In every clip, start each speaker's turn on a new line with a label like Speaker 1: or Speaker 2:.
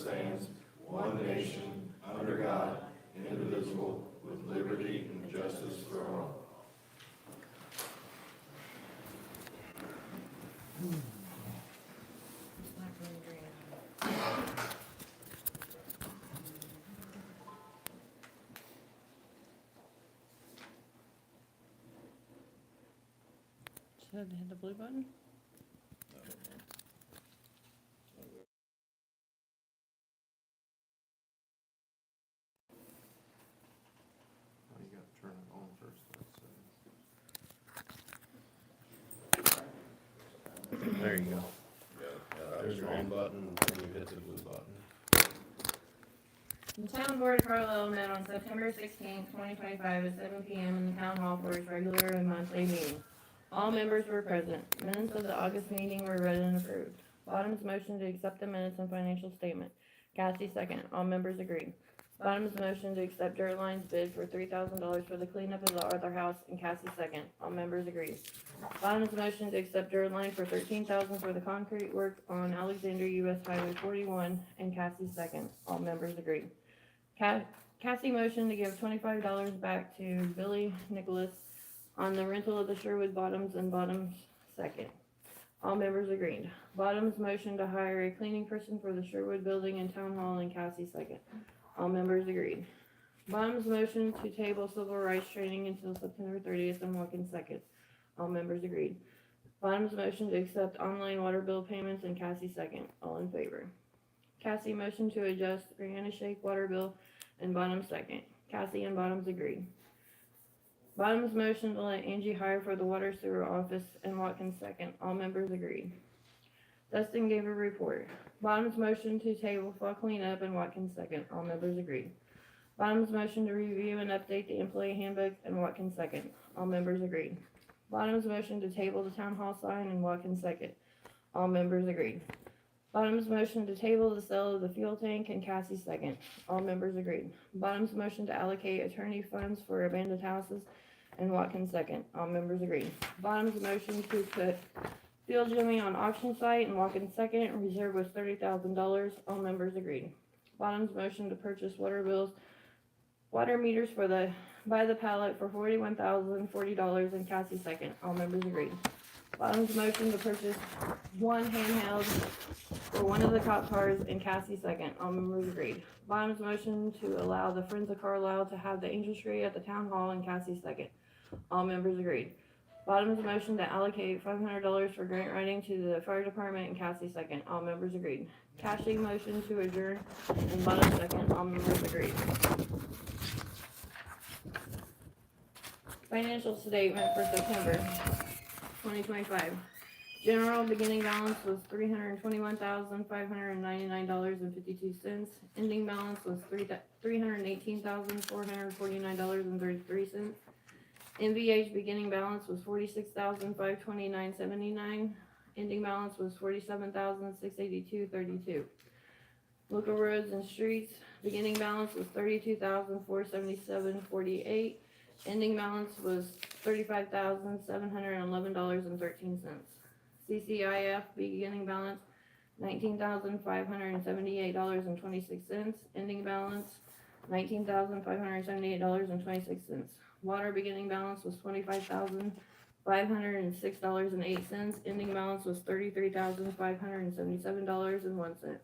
Speaker 1: stands, one nation, under God, indivisible, with liberty and justice for all.
Speaker 2: Should I hit the blue button?
Speaker 1: Oh, you gotta turn it on first, let's see. There you go. There's your on button, and then you hit the blue button.
Speaker 2: The Town Board of Carlisle met on September 16, 2025 at 7 p.m. in the Town Hall for its regular and monthly meeting. All members were present. Minutes of the August meeting were read and approved. Bottom's motion to accept the minutes and financial statement. Cassie second. All members agreed. Bottom's motion to accept dirt line's bid for $3,000 for the cleanup of the Arthur House, and Cassie second. All members agreed. Bottom's motion to accept dirt line for $13,000 for the concrete work on Alexander US Highway 41, and Cassie second. All members agreed. Cassie motion to give $25 back to Billy Nicholas on the rental of the Sherwood Bottoms, and Bottoms second. All members agreed. Bottoms motion to hire a cleaning person for the Sherwood building and town hall, and Cassie second. All members agreed. Bottoms motion to table civil rights training until September 30th, and Watkins second. All members agreed. Bottoms motion to accept online water bill payments, and Cassie second. All in favor. Cassie motion to adjust Brianna Shake water bill, and Bottoms second. Cassie and Bottoms agreed. Bottoms motion to let Angie hire for the water sewer office, and Watkins second. All members agreed. Dustin gave a report. Bottoms motion to table fall cleanup, and Watkins second. All members agreed. Bottoms motion to review and update the employee handbook, and Watkins second. All members agreed. Bottoms motion to table the town hall sign, and Watkins second. All members agreed. Bottoms motion to table the sale of the fuel tank, and Cassie second. All members agreed. Bottoms motion to allocate attorney funds for abandoned houses, and Watkins second. All members agreed. Bottoms motion to put Field Jimmy on auction site, and Watkins second. Reserve was $30,000. All members agreed. Bottoms motion to purchase water meters by the pallet for $41,040, and Cassie second. All members agreed. Bottoms motion to purchase one handheld for one of the cop cars, and Cassie second. All members agreed. Bottoms motion to allow the Friends of Carlisle to have the angel tree at the town hall, and Cassie second. All members agreed. Bottoms motion to allocate $500 for grant writing to the fire department, and Cassie second. All members agreed. Cassie motion to adjourn, and Bottoms second. All members agreed. Financial statement for September 2025. General beginning balance was $321,599.52. Ending balance was $318,449.33. MVH beginning balance was $46,529.79. Ending balance was $47,682.32. Local roads and streets beginning balance was $32,477.48. Ending balance was $35,711.13. CCIF beginning balance $19,578.26. Ending balance $19,578.26. Water beginning balance was $25,506.08. Ending balance was $33,577.01.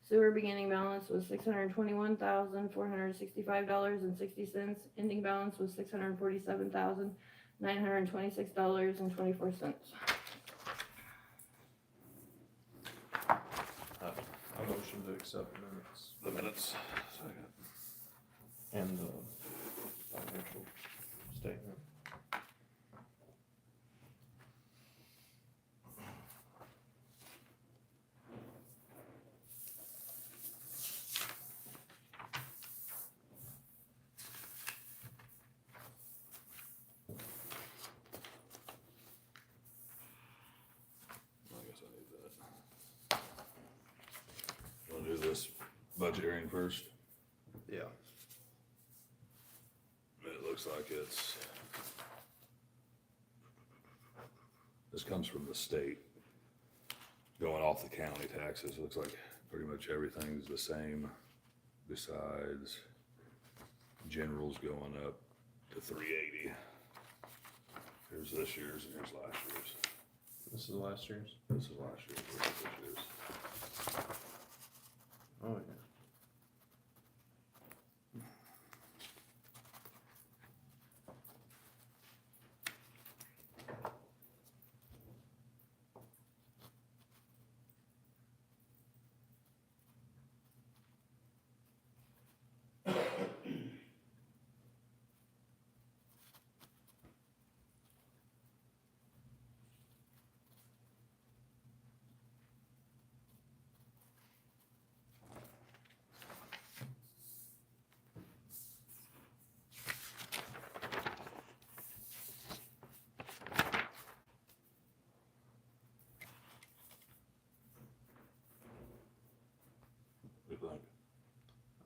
Speaker 2: Sewer beginning balance was $621,465.60. Ending balance was $647,926.24.
Speaker 1: A motion to accept
Speaker 3: The minutes. Second.
Speaker 1: and the financial statement.
Speaker 3: I guess I need that. Wanna do this budget hearing first?
Speaker 1: Yeah.
Speaker 3: It looks like this comes from the state. Going off the county taxes, looks like Pretty much everything's the same, besides general's going up to 380. Here's this year's and here's last year's.
Speaker 4: This is last year's.
Speaker 3: This is last year's, here's this year's.
Speaker 4: Oh, yeah.
Speaker 3: What do you think?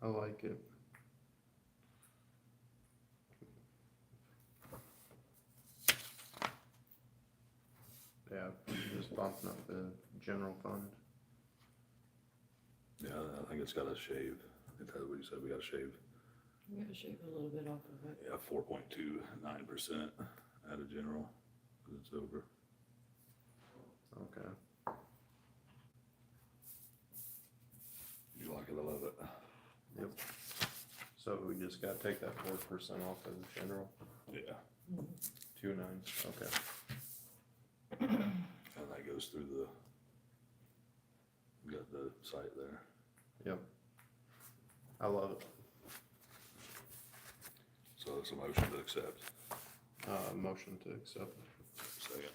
Speaker 4: I like it. Yeah, just bumping up the general fund.
Speaker 3: Yeah, I think it's got a shave. If that's what you said, we got a shave.
Speaker 2: You gotta shave a little bit off of it.
Speaker 3: Yeah, 4.29% out of general, 'cause it's over.
Speaker 4: Okay.
Speaker 3: You like it, I love it.
Speaker 4: Yep. So we just gotta take that 4% off of the general.
Speaker 3: Yeah,
Speaker 4: 2.9. Okay.
Speaker 3: and that goes through the, you got the site there.
Speaker 4: Yep. I love it.
Speaker 3: So it's a motion to accept.
Speaker 4: Motion to accept.
Speaker 3: Second.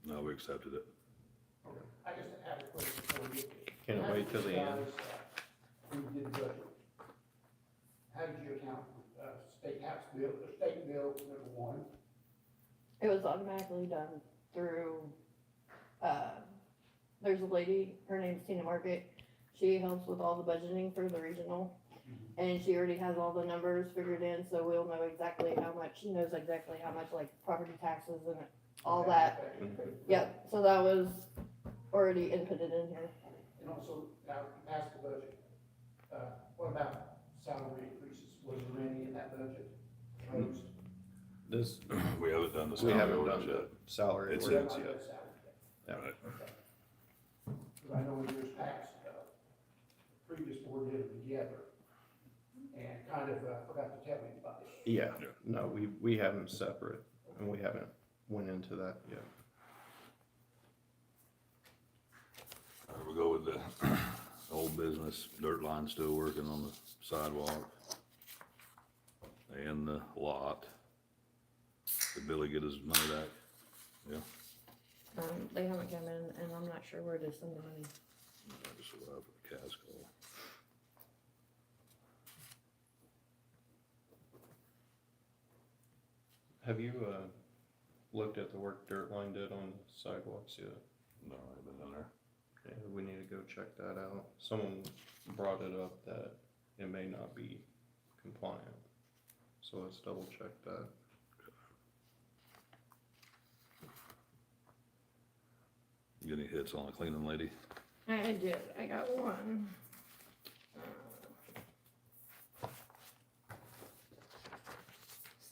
Speaker 3: No, we accepted it.
Speaker 5: I just have a question for you.
Speaker 4: Can it wait till the end?
Speaker 5: When you did the budget, how did you account for, state tax bill, or state bill, number one?
Speaker 2: It was automatically done through, there's a lady, her name's Tina Market. She helps with all the budgeting for the regional. And she already has all the numbers figured in, so we'll know exactly how much, she knows exactly how much, like, property taxes and all that.
Speaker 5: Okay.
Speaker 2: Yep, so that was already inputted in here.
Speaker 5: And also, now, you passed the budget, what about salary increases? Was there any in that budget? Proposed?
Speaker 4: This,
Speaker 3: We haven't done the
Speaker 4: we
Speaker 3: salary
Speaker 4: haven't
Speaker 3: ordinance
Speaker 4: done
Speaker 3: yet.
Speaker 4: the salary
Speaker 3: It's
Speaker 4: ordinance
Speaker 5: Not
Speaker 4: yet.
Speaker 5: that salary yet.
Speaker 4: Yeah.
Speaker 3: Right.
Speaker 5: Okay. 'Cause I know in years past, previous board did it together, and kind of, forgot to tell anybody.
Speaker 4: Yeah.
Speaker 3: Yeah.
Speaker 4: No, we have them separate, and we haven't went into that yet.
Speaker 3: We'll go with the old business, dirt line still working on the sidewalk. And the lot. Did Billy get his money back? Yeah.
Speaker 2: They haven't come in, and I'm not sure where to send the money.
Speaker 3: I just arrived at the Cas call.
Speaker 4: Have you, looked at the work Dirt Line did on the sidewalks yet?
Speaker 3: No, I haven't been in there.
Speaker 4: Yeah, we need to go check that out. Someone brought it up that it may not be compliant, so let's double check that.
Speaker 3: You get any hits on the cleaning lady?
Speaker 2: I did, I got one.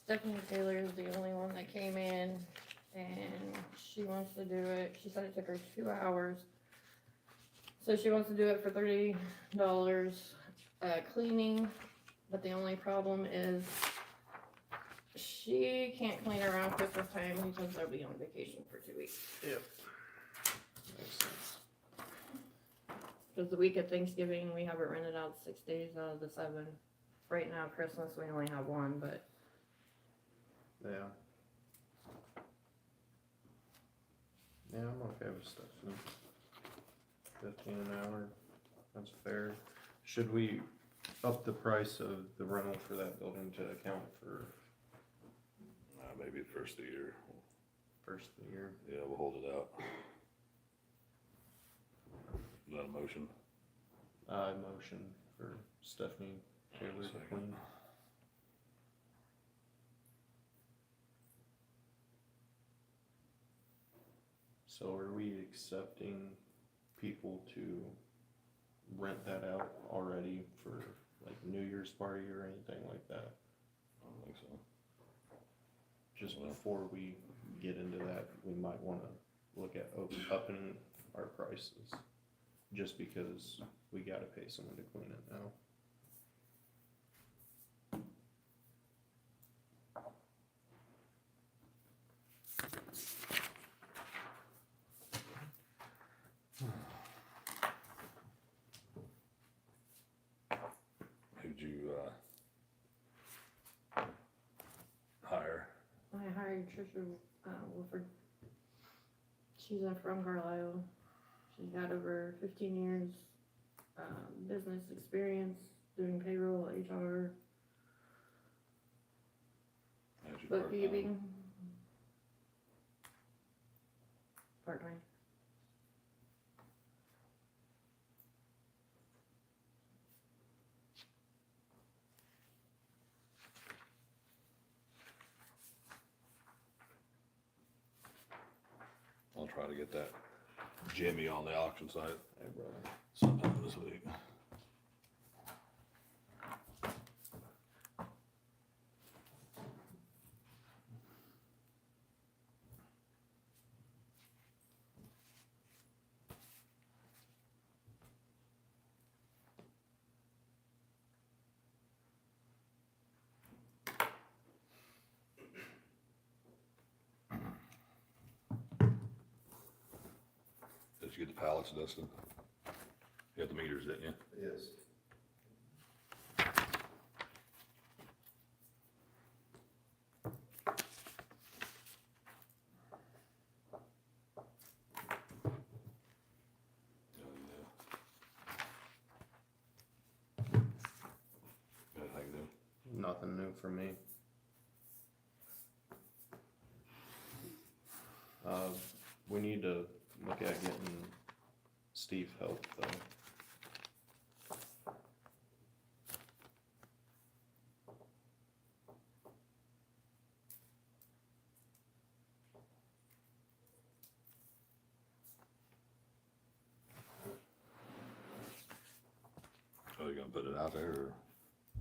Speaker 2: Stephanie Taylor is the only one that came in, and she wants to do it, she said it took her 2 hours. So she wants to do it for $30, cleaning, but the only problem is she can't clean around Christmas time because they'll be on vacation for 2 weeks.
Speaker 4: Yep. Makes sense.
Speaker 2: Because the week of Thanksgiving, we have it rented out 6 days out of the 7. Right now, Christmas, we only have 1, but
Speaker 4: Yeah. Yeah, I'm okay with Stephanie. 15 an hour, that's fair. Should we up the price of the rental for that building to account for
Speaker 3: Maybe the first of the year.
Speaker 4: first of the year?
Speaker 3: Yeah, we'll hold it out. Is that a motion?
Speaker 4: Motion for Stephanie Taylor to clean. So are we accepting people to rent that out already for like New Year's party or anything like that?
Speaker 3: I don't think so.
Speaker 4: Just before we get into that, we might wanna look at upping our prices, just because we gotta pay someone to clean it now.
Speaker 3: Who'd you, hire?
Speaker 2: I hired Trisha, Wolford. She's from Carlisle. She's got over 15 years, business experience, doing payroll, HR,
Speaker 3: How'd you part-time?
Speaker 2: bookkeeping. Part-time.
Speaker 3: I'll try to get that Jimmy on the auction site
Speaker 4: Hey, brother.
Speaker 3: sometime this week. Did you get the pallets, Dustin? You got the meters, didn't you?
Speaker 1: Yes.
Speaker 3: Anything new?
Speaker 4: Nothing new for me. We need to look at getting Steve help though.
Speaker 3: Are you gonna put it out there or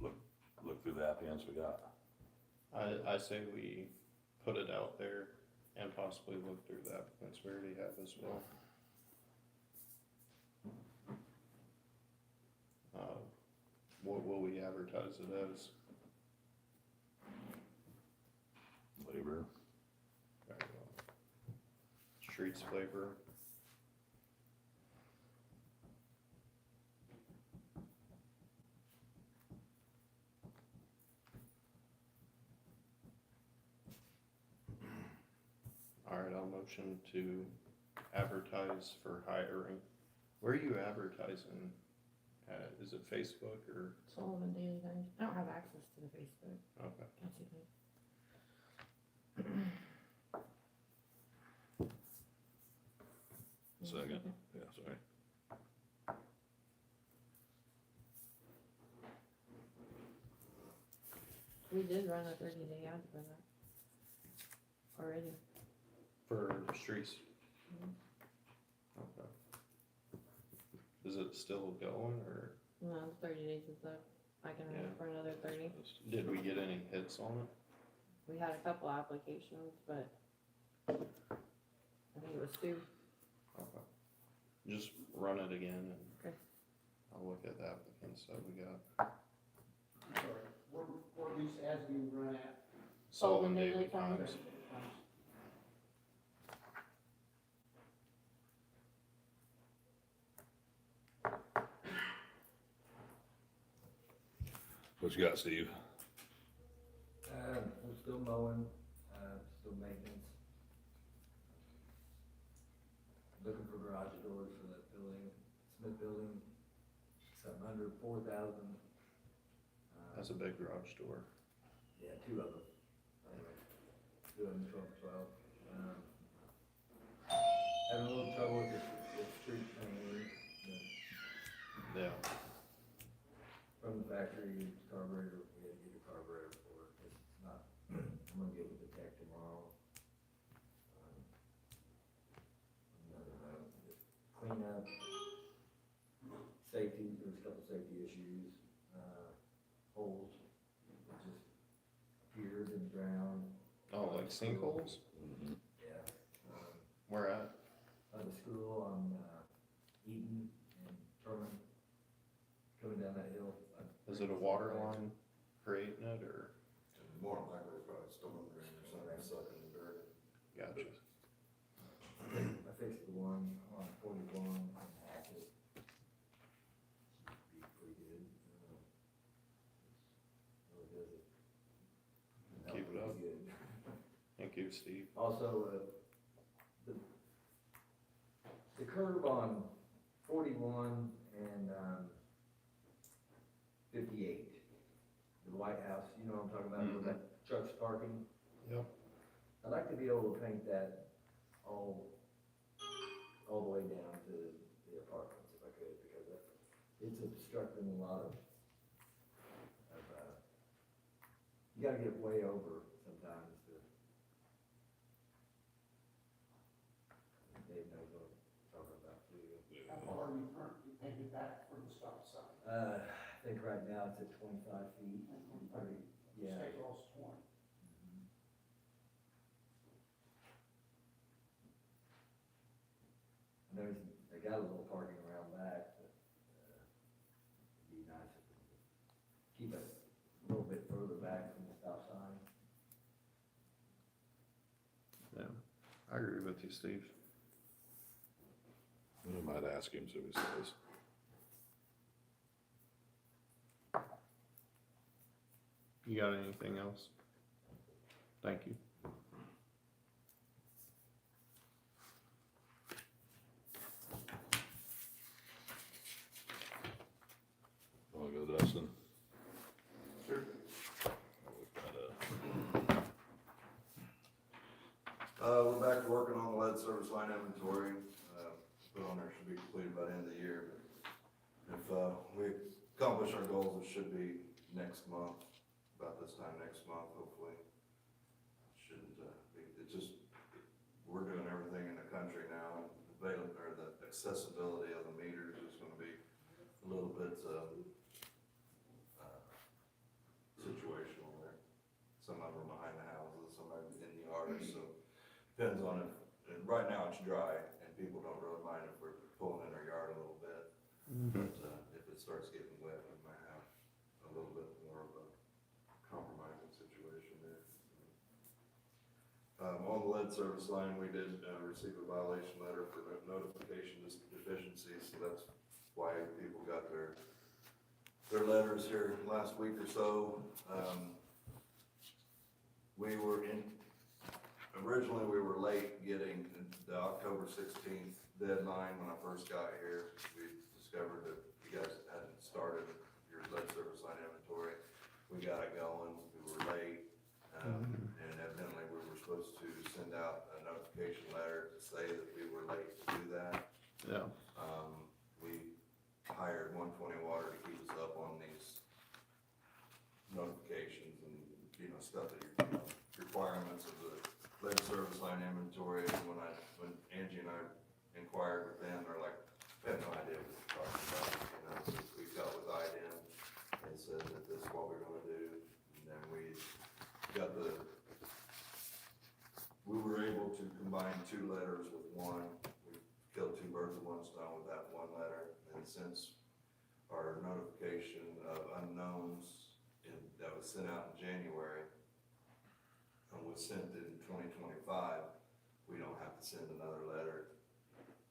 Speaker 3: look through the applicants we got?
Speaker 4: I say we put it out there and possibly look through the applicants we already have as well. What will we advertise it as?
Speaker 3: Labor.
Speaker 4: Streets labor. Alright, I'll motion to advertise for hiring. Where are you advertising at? Is it Facebook or?
Speaker 2: Sullivan Daily Times. I don't have access to the Facebook.
Speaker 4: Okay.
Speaker 2: Can't see that.
Speaker 3: Second. Yeah, sorry.
Speaker 2: We did run a 30-day ad for that already.
Speaker 4: For streets?
Speaker 2: Mhm.
Speaker 4: Okay. Is it still going or
Speaker 2: No, the 30 days is up. I can run
Speaker 4: Yeah.
Speaker 2: it for another 30.
Speaker 4: did we get any hits on it?
Speaker 2: We had a couple applications, but I think it was 2.
Speaker 4: Okay. Just run it again and
Speaker 2: Okay.
Speaker 4: I'll look at the applicants that we got.
Speaker 5: Sorry, where these ads being run at?
Speaker 2: Sullivan Daily Times.
Speaker 3: What you got, Steve?
Speaker 6: We're still mowing, still maintenance. Looking for garage doors for that building, Smith building, something under 4,000.
Speaker 4: That's a big garage door.
Speaker 6: Yeah, 2 of them. Anyway, 2 of them, 12. Having a little trouble with the street painting,
Speaker 4: Yeah.
Speaker 6: from carburetor, we had to get a carburetor for it, it's not, I'm gonna get with the tech tomorrow. Another note, just clean up, safety, there's a couple safety issues, holes, that just appeared in the ground.
Speaker 4: Oh, like sinkholes?
Speaker 6: Yeah,
Speaker 4: Where at?
Speaker 6: the school on, Eaton and Turman, coming down that hill.
Speaker 4: Is it a water line creating it, or?
Speaker 1: More than likely, it's probably storm drain or something sucking the dirt.
Speaker 4: Gotcha.
Speaker 6: I fixed the one on 41 and Hackett. Be pretty good. Really does it.
Speaker 4: Keep it up.
Speaker 6: Good.
Speaker 4: Thank you, Steve.
Speaker 6: Also, the curb on 41 and 58, the White House, you know what I'm talking about, where that truck's parking?
Speaker 4: Yep.
Speaker 6: I'd like to be able to paint that all the way down to the apartments if I could, because it's obstructing a lot of, you gotta get way over sometimes to. Dave knows what I'm talking about too.
Speaker 5: How far are you currently painted back from the stop sign?
Speaker 6: I think right now it's at 25 feet. Yeah.
Speaker 5: State law's 20.
Speaker 6: There's, they got a little parking around back, but, it'd be nice if we could keep it a little bit further back from the stop sign.
Speaker 4: Yeah, I agree with you, Steve.
Speaker 3: I might ask him, see what he says.
Speaker 4: You got anything else? Thank you.
Speaker 3: Wanna go, Dustin?
Speaker 1: Sure.
Speaker 3: We've got
Speaker 1: We're back to working on the lead service line inventory. Put on there should be completed by the end of the year. But if, we accomplish our goals, it should be next month, about this time next month, hopefully. Shouldn't, be, it's just, we're doing everything in the country now, and the accessibility of the meters is gonna be a little bit, situational there. Some of them are behind the houses, some are in the yards, so depends on it. And right now it's dry, and people don't really mind if we're pulling in their yard a little bit. But, if it starts getting wet, we might have a little bit more of a compromising situation there. On the lead service line, we did, receive a violation letter for notification deficiencies, so that's why people got their letters here last week or so. Originally we were late getting the October 16th deadline. When I first got here, we discovered that you guys hadn't started your lead service line inventory. We got it going, we were late, and evidently we were supposed to send out a notification letter to say that we were late to do that.
Speaker 4: Yeah.
Speaker 1: We hired 120 Water to keep us up on these notifications and, stuff that requirements of the lead service line inventory. When Angie and I inquired with them, they're like, we have no idea what you're talking about. So we got with IDEM and said that this is what we're gonna do. And then we were able to combine two letters with one. We killed two birds with one stone with that one letter. And since our notification of unknowns that was sent out in January and was sent in 2025, we don't have to send another letter.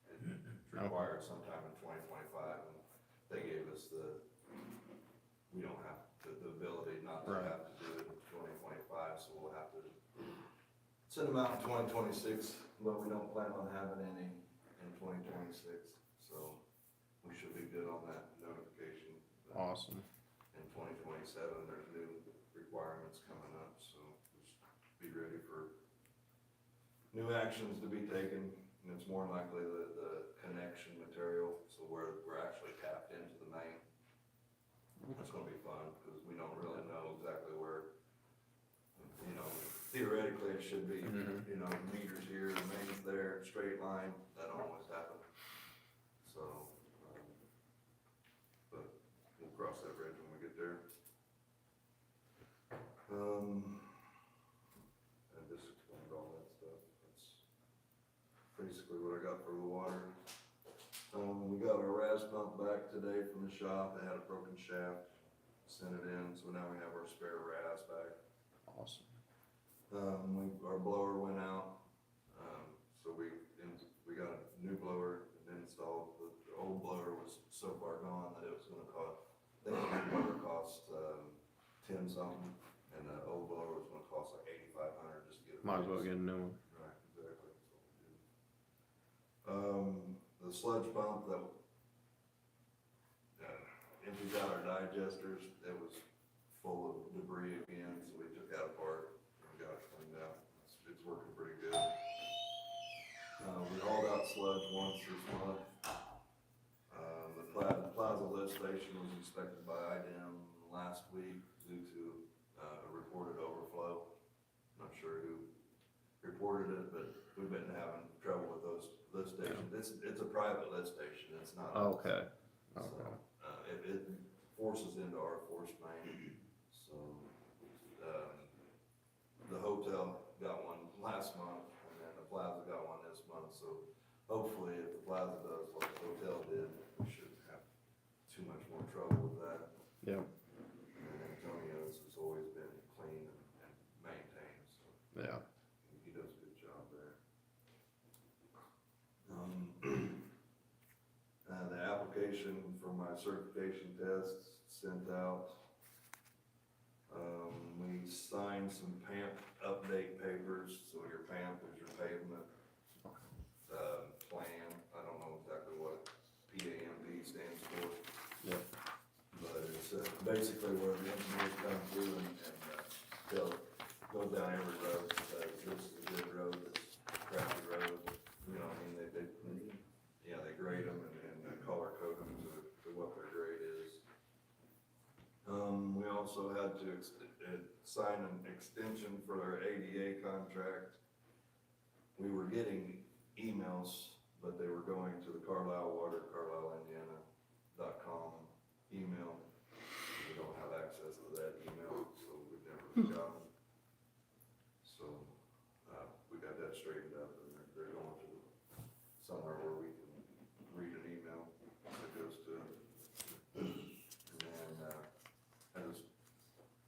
Speaker 1: It's required sometime in 2025, and they gave us we don't have the ability not to have to do it in 2025, so we'll have to send them out in 2026, but we don't plan on having any in 2026, so we should be good on that notification.
Speaker 4: Awesome.
Speaker 1: In 2027, there's new requirements coming up, so just be ready for new actions to be taken. And it's more than likely the connection material, so where we're actually tapped into the main. That's gonna be fun, because we don't really theoretically, it should be,
Speaker 4: Mhm.
Speaker 1: you know, meters here, mains there, straight line, that don't always happen. So, but we'll cross that bridge when we get there. I just explained all that stuff, that's basically what I got for the water. We got our RAS pump back today from the shop, it had a broken shaft, sent it in, so now we have our spare RAS back.
Speaker 4: Awesome.
Speaker 1: Our blower went out, so we got a new blower installed. The old blower was so far gone that it was gonna cost, I think the new blower cost, 10 something, and the old blower was gonna cost like 8,500 just to get it.
Speaker 4: Might as well
Speaker 1: fixed.
Speaker 4: get a new one.
Speaker 1: Right, exactly, that's what we did. The sludge pump that, empties out our digesters, it was full of debris again, so we took that apart and got it cleaned out. It's working pretty good. We hauled out sludge once this month. The Plaza lift station was inspected by IDEM last week due to a reported overflow. Not sure who reported it, but we've been having trouble with those lift stations. It's a private lift station, it's not.
Speaker 4: Okay.
Speaker 1: So,
Speaker 4: Okay.
Speaker 1: it forces into our force main, so, the hotel got one last month, and then the Plaza got one this month, so hopefully if the Plaza does what the hotel did, we shouldn't have too much more trouble with that.
Speaker 4: Yep.
Speaker 1: And Antonio's has always been clean and maintained, so
Speaker 4: Yeah.
Speaker 1: he does a good job there. The application for my certification tests sent out. We signed some PAMP update papers, so your PAMP is your pavement, plan, I don't know exactly what PAMP stands for.
Speaker 4: Yep.
Speaker 1: But it's, basically where the engineers come through and they'll go down every road, says this is a good road, this is a crappy road, you know, what I mean, they grade them and color code them to what their grade is. We also had to sign an extension for our ADA contract. We were getting emails, but they were going to the Carlisle Water, CarlisleIndiana.com email. We don't have access to that email, so we've never gotten. So, we got that straightened up, and they're going to somewhere where we can read an email that goes to. And then,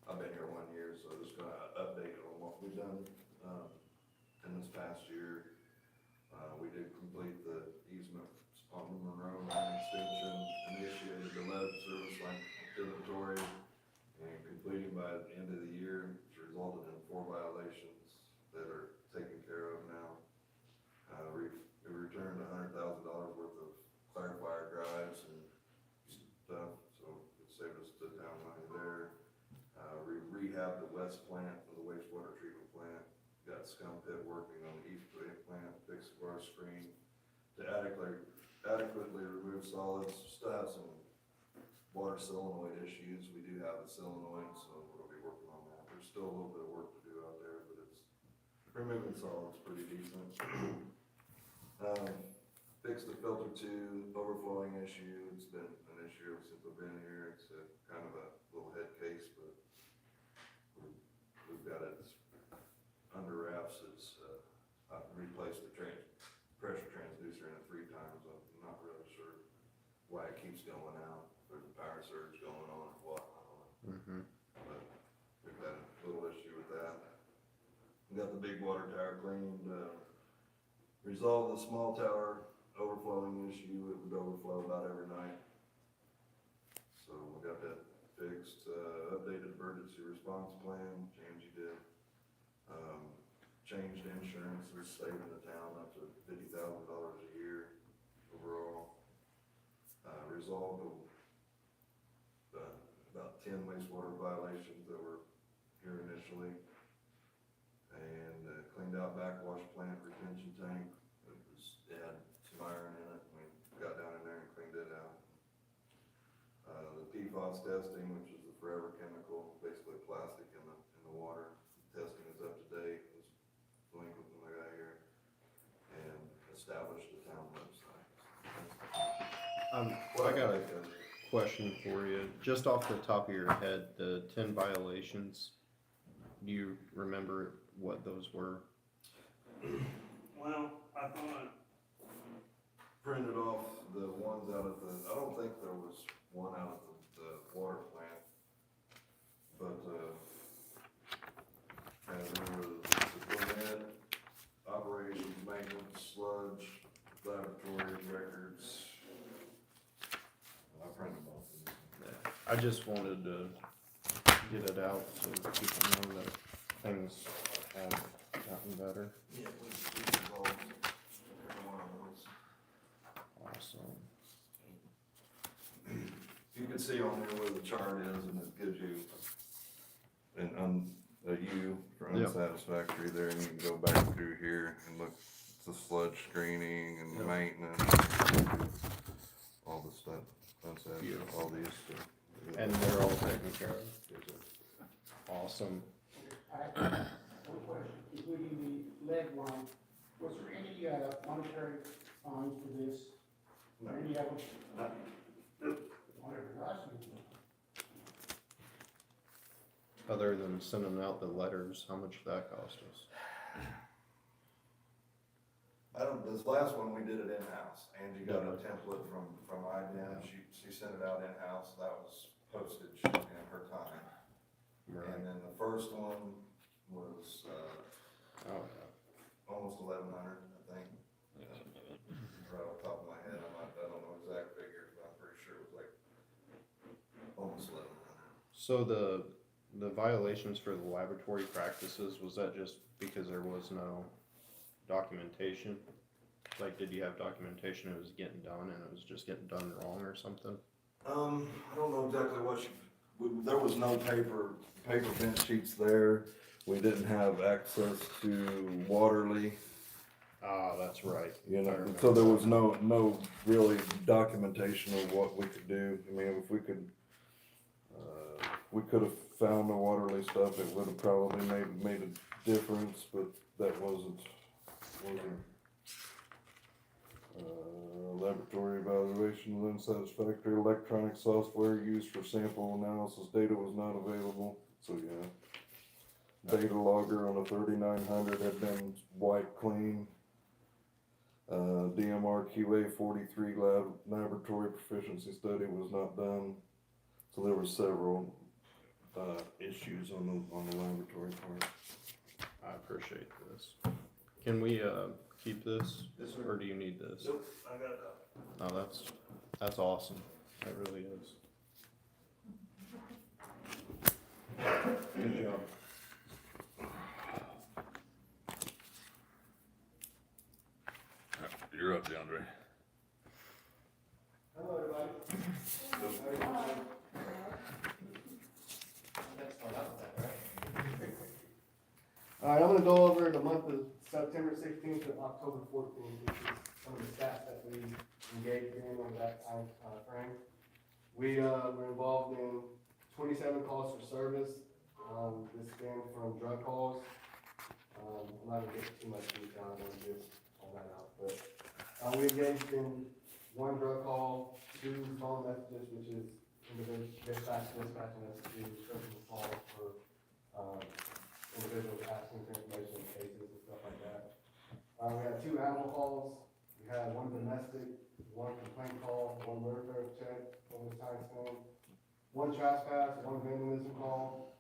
Speaker 1: I've been here 1 year, so just gonna update on what we've done, in this past year. We did complete the easement on the Monroe line extension, initiated the lead service line inventory, and completing by the end of the year, which resulted in 4 violations that are taken care of now. We returned $100,000 worth of clarifier drives and stuff, so it saved us the town money there. We rehabbed the west plant for the wastewater treatment plant, got scum pit working on the east plant, fixed our screen to adequately remove solids. Still have some water solenoid issues, we do have a solenoid, so we'll be working on that. There's still a little bit of work to do out there, but it's, removing solids pretty decent. Fixed the filter tube overflowing issue, it's been an issue since I've been here, it's a kind of a little head case, but we've got it under wraps. I've replaced the pressure transducer in it 3 times, I'm not really sure why it keeps going out, there's a power surge going on or what, I don't know.
Speaker 4: Mm-hmm.
Speaker 1: But we've had a little issue with that. We got the big water tower cleaned, resolved the small tower overflowing issue, it would overflow about every night. So we got that fixed, updated emergency response plan, Angie did. Changed insurance, they're saving the town up to $50,000 a year overall. Resolved about 10 wastewater violations that were here initially. And cleaned out backwash plant retention tank. It had some iron in it, we got down in there and cleaned it out. The PFAS testing, which is the forever chemical, basically plastic in the water, testing is up to date. It was
Speaker 4: question for you. Just off the top of your head, the 10 violations, do you remember what those were?
Speaker 1: Well, I thought. Printed off the ones out at the, I don't think there was one out at the water plant. But, and there was the permit, operations, maintenance, sludge, laboratory records. I printed them off.
Speaker 4: I just wanted to get it out so people know that things have gotten better.
Speaker 1: Yeah, we resolved every one of those.
Speaker 4: Awesome.
Speaker 1: You can see on there where the chart is, and it gives you a U for
Speaker 4: Yep.
Speaker 1: unsatisfactory there, and you can go back through here and look at the sludge screening and
Speaker 4: Yep.
Speaker 1: maintenance, all the stuff, unsatisfactory,
Speaker 4: Beautiful.
Speaker 1: all these.
Speaker 4: And they're all taken care of. Awesome.
Speaker 5: One question, including the lead line, was there any, monetary fines for this?
Speaker 1: No.
Speaker 5: Or any of them? Whatever, that's good.
Speaker 4: Other than sending out the letters, how much did that cost us?
Speaker 1: This last one, we did it in-house. Angie got a template from IDM, she sent it out in-house, that was postage and her time. And then the first one was,
Speaker 4: Oh,
Speaker 1: almost 1,100, I think. Right off the top of my head, I don't know exact figures, but I'm pretty sure it was like almost 1,100.
Speaker 4: So the violations for the laboratory practices, was that just because there was no documentation? Like, did you have documentation it was getting done and it was just getting done wrong or something?
Speaker 1: I don't know exactly there was no paper bench sheets there. We didn't have access to Waterly,
Speaker 4: Ah, that's right.
Speaker 1: you
Speaker 4: I
Speaker 1: know,
Speaker 4: remember
Speaker 1: so there
Speaker 4: that.
Speaker 1: was no really documentation of what we could do. I mean, if we could have found the Waterly stuff, it would have probably made a difference, but that wasn't. Laboratory evaluation was unsatisfactory. Electronic software used for sample analysis data was not available. So yeah, data logger on a 3900 had been wiped clean. DMR QA 43 laboratory proficiency study was not done. So there were several issues on the laboratory part.
Speaker 4: I appreciate this. Can we, keep this?
Speaker 1: Yes, sir.
Speaker 4: Or do you need this?
Speaker 1: Nope, I got it.
Speaker 4: Oh, that's awesome. That really is. Good job.
Speaker 3: You're up, DeAndre.
Speaker 7: Hello, everybody. All right, I'm gonna go over the month of September 16th to October 14th, which is some of the stats that we engaged in over that time frame. We were involved in 27 calls for service. This stemmed from drug calls. I'm not gonna get too much detail, I'm gonna get all that out, but we engaged in 1 drug call, 2 phone messages, which is individual dispatching messages, personal calls for individuals asking for information in cases and stuff like that. We had 2 animal calls, we had 1 domestic, 1 complaint call, 1 welfare check over the time span, 1 trespass, 1 vandalism call.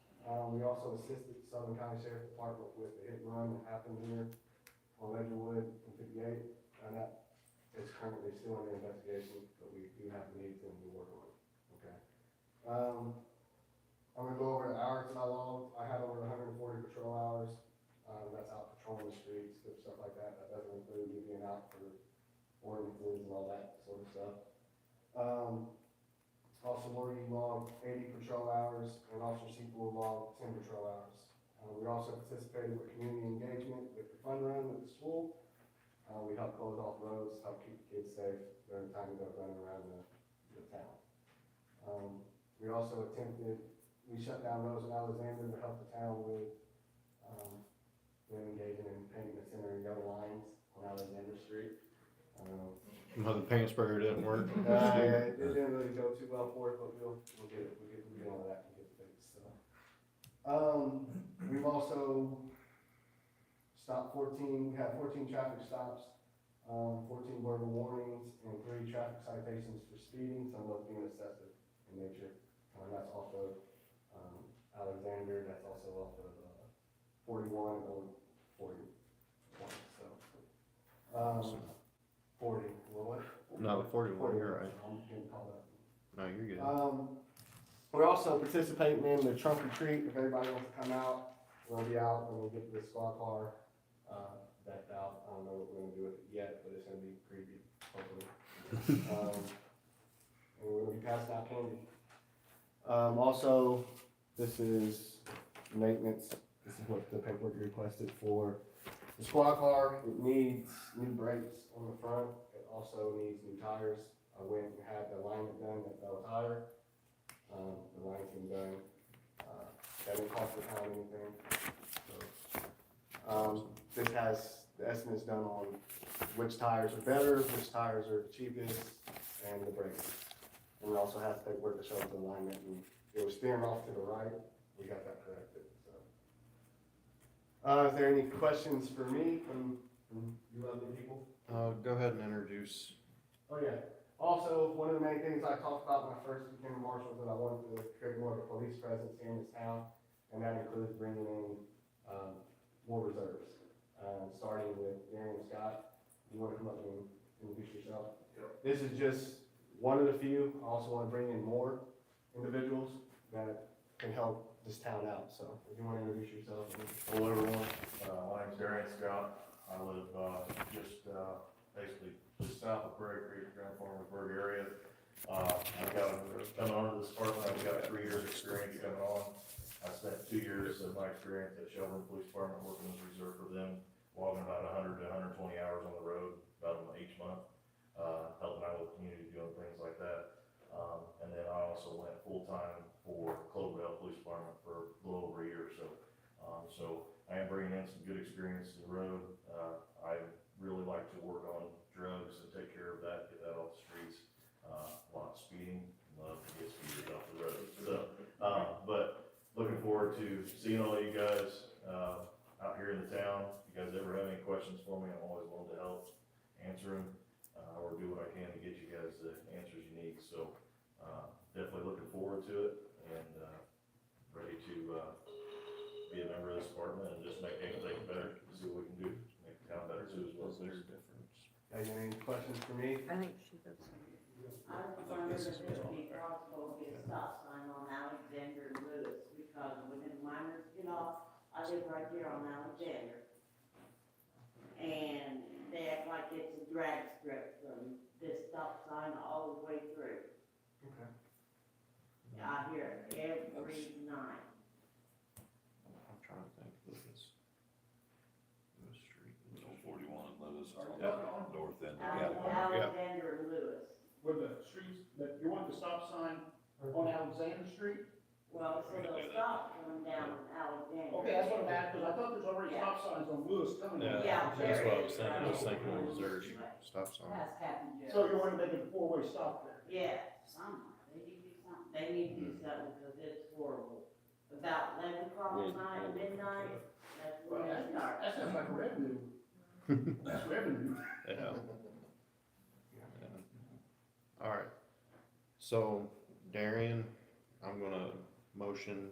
Speaker 7: We also assisted Southern County Sheriff's Department with the hit and run that happened here on Ledgerwood and 58, and that is currently still under investigation, but we do have needs and we're working on it, okay? I'm gonna go over the hours that I logged. I had over 140 patrol hours. That's out patrolling the streets, stuff like that. That doesn't include me being out for ordinances and all that sort of stuff. Officer Morgan logged 80 patrol hours, and Officer Sequel logged 10 patrol hours. We also participated with community engagement with the fun run with the school. We helped close off roads, help keep the kids safe during the time they're running around the town. We also we shut down roads in Alexander to help the town with engaging in painting the center and yellow lines on Alexander Street. I don't know.
Speaker 4: No, the paint sprayer didn't work.
Speaker 7: Yeah, it didn't really go too well for it, but we'll get it, we'll get on that and get it fixed, so. We've also stopped 14, we have 14 traffic stops, 14 verbal warnings, and 3 traffic citations for speeding, some of those being excessive in nature. That's off of, Alexander, that's also off of, 41 and 41, so. 40, well, what?
Speaker 4: No, the 41, you're right.
Speaker 7: I'm getting caught up.
Speaker 4: No, you're good.
Speaker 7: We're also participating in the trunk or treat. If everybody wants to come out, we'll be out when we get the squad car, decked out. I don't know what we're gonna do with it yet, but it's gonna be creepy, hopefully. And we're gonna be passing out candy. Also, this is maintenance. This is what the paperwork requested for the squad car. It needs new brakes on the front. It also needs new tires. I went and had the alignment done at Bell Tire. The line's been done. That didn't cost the town anything. So, this has the estimates done on which tires are better, which tires are the cheapest, and the brakes. And it also has paperwork that shows the alignment, and it was steering off to the right. We got that corrected, so. Is there any questions for me from you lovely people?
Speaker 4: Go ahead and introduce.
Speaker 7: Oh, yeah. Also, one of the main things I talked about when I first became a marshal was that I wanted to create more of a police presence here in this town, and that includes bringing in, more reserves. Starting with Aaron Scott. You want to come up and introduce yourself? This is just one of the few. I also want to bring in more individuals that can help this town out. So if you want to introduce yourself.
Speaker 8: Hello, everyone. My name's Darian Scott. I live, basically just south of Prairie Creek, Grand Farmersburg area. I've got, coming on to this department, I've got 3 years experience coming on. I spent 2 years of my experience at Shelburne Police Department working as a reserve for them, logging about 100 to 120 hours on the road, about each month, helping out with the community, doing things like that. And then I also went full-time for Cloverdale Police Department for a little over a year or so. So I am bringing in some good experience to the road. I really like to work on drugs and take care of that, get that off the streets. A lot of speeding, love to get speeders off the road. So, but looking forward to seeing all you guys, out here in the town. If you guys ever have any questions for me, I'm always willing to help answer them, or do what I can to get you guys the answers you need. So, definitely looking forward to it and, ready to, be a member of this department and just make things better, see what we can do, make the town better too as well.
Speaker 4: There's a difference.
Speaker 7: Any questions for me?
Speaker 2: I think she does.
Speaker 9: I was wondering if it would be possible to get a stop sign on Alexander and Lewis, because when the miners get off, I live right there on Alexander. And they act like it's a drag strip from this stop sign all the way through.
Speaker 7: Okay.
Speaker 9: I hear it every night.
Speaker 4: I'm trying to think of this. Lewis Street.
Speaker 3: 41 and Lewis,
Speaker 4: Yeah.
Speaker 3: north end of
Speaker 9: Alexander and Lewis.
Speaker 5: Where the streets, that, you want the stop sign on Alexander Street?
Speaker 9: Well, so they'll stop going down Alexander.
Speaker 5: Okay, that's what I'm asking, because I thought there's already stop signs on Lewis coming in.
Speaker 9: Yeah,
Speaker 4: That's what I was
Speaker 9: there
Speaker 4: thinking. I was
Speaker 9: is.
Speaker 4: thinking it was their stop sign.
Speaker 5: So you want to make it a 4-way stop there?
Speaker 9: Yeah, they need to do something. They need to do something because it's horrible. About 11 o'clock at night, midnight, that's
Speaker 5: Well,
Speaker 9: when they start.
Speaker 5: that sounds like a revenue. That's revenue.
Speaker 4: Yeah. All right. So Darian, I'm gonna motion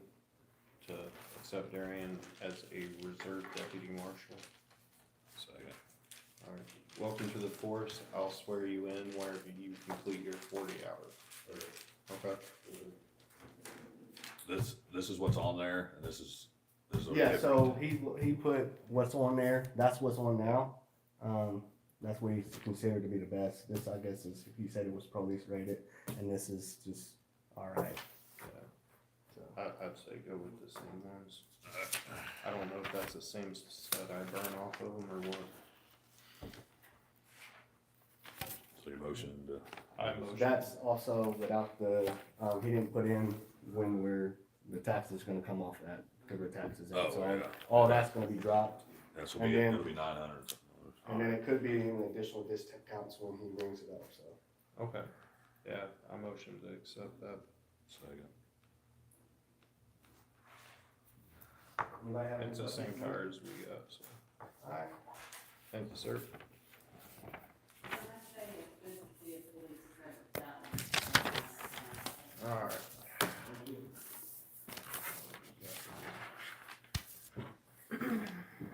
Speaker 4: to accept Darian as a reserve deputy marshal.
Speaker 3: Second.
Speaker 4: All right. Welcome to the force. I'll swear you in whenever you complete your 40 hours. Okay.
Speaker 3: This is what's on there, and this is a
Speaker 7: Yeah,
Speaker 3: different-
Speaker 7: so he put what's on there, that's what's on now. That's what he's considered to be the best. This, I guess, is, he said it was police rated, and this is just alright. So,
Speaker 4: I'd say go with the same ones. I don't know if that's the same set I burn off of them or what.
Speaker 3: So your motion to,
Speaker 4: I motion.
Speaker 7: that's also without the, he didn't put in when the tax is gonna come off that, because the taxes in,
Speaker 3: oh,
Speaker 7: so
Speaker 3: yeah,
Speaker 7: all that's gonna be dropped.
Speaker 3: that's
Speaker 7: And then-
Speaker 3: it'll be 900.
Speaker 7: And then it could be even additional discounts when he brings it up, so.
Speaker 4: Okay, yeah, I motion to accept that.
Speaker 3: Second.
Speaker 7: Anybody have any
Speaker 4: It's the same
Speaker 7: questions?
Speaker 4: tires we got, so,
Speaker 7: Alright,
Speaker 4: thank you, sir.
Speaker 9: I say it's good to see a police that one.
Speaker 4: Alright.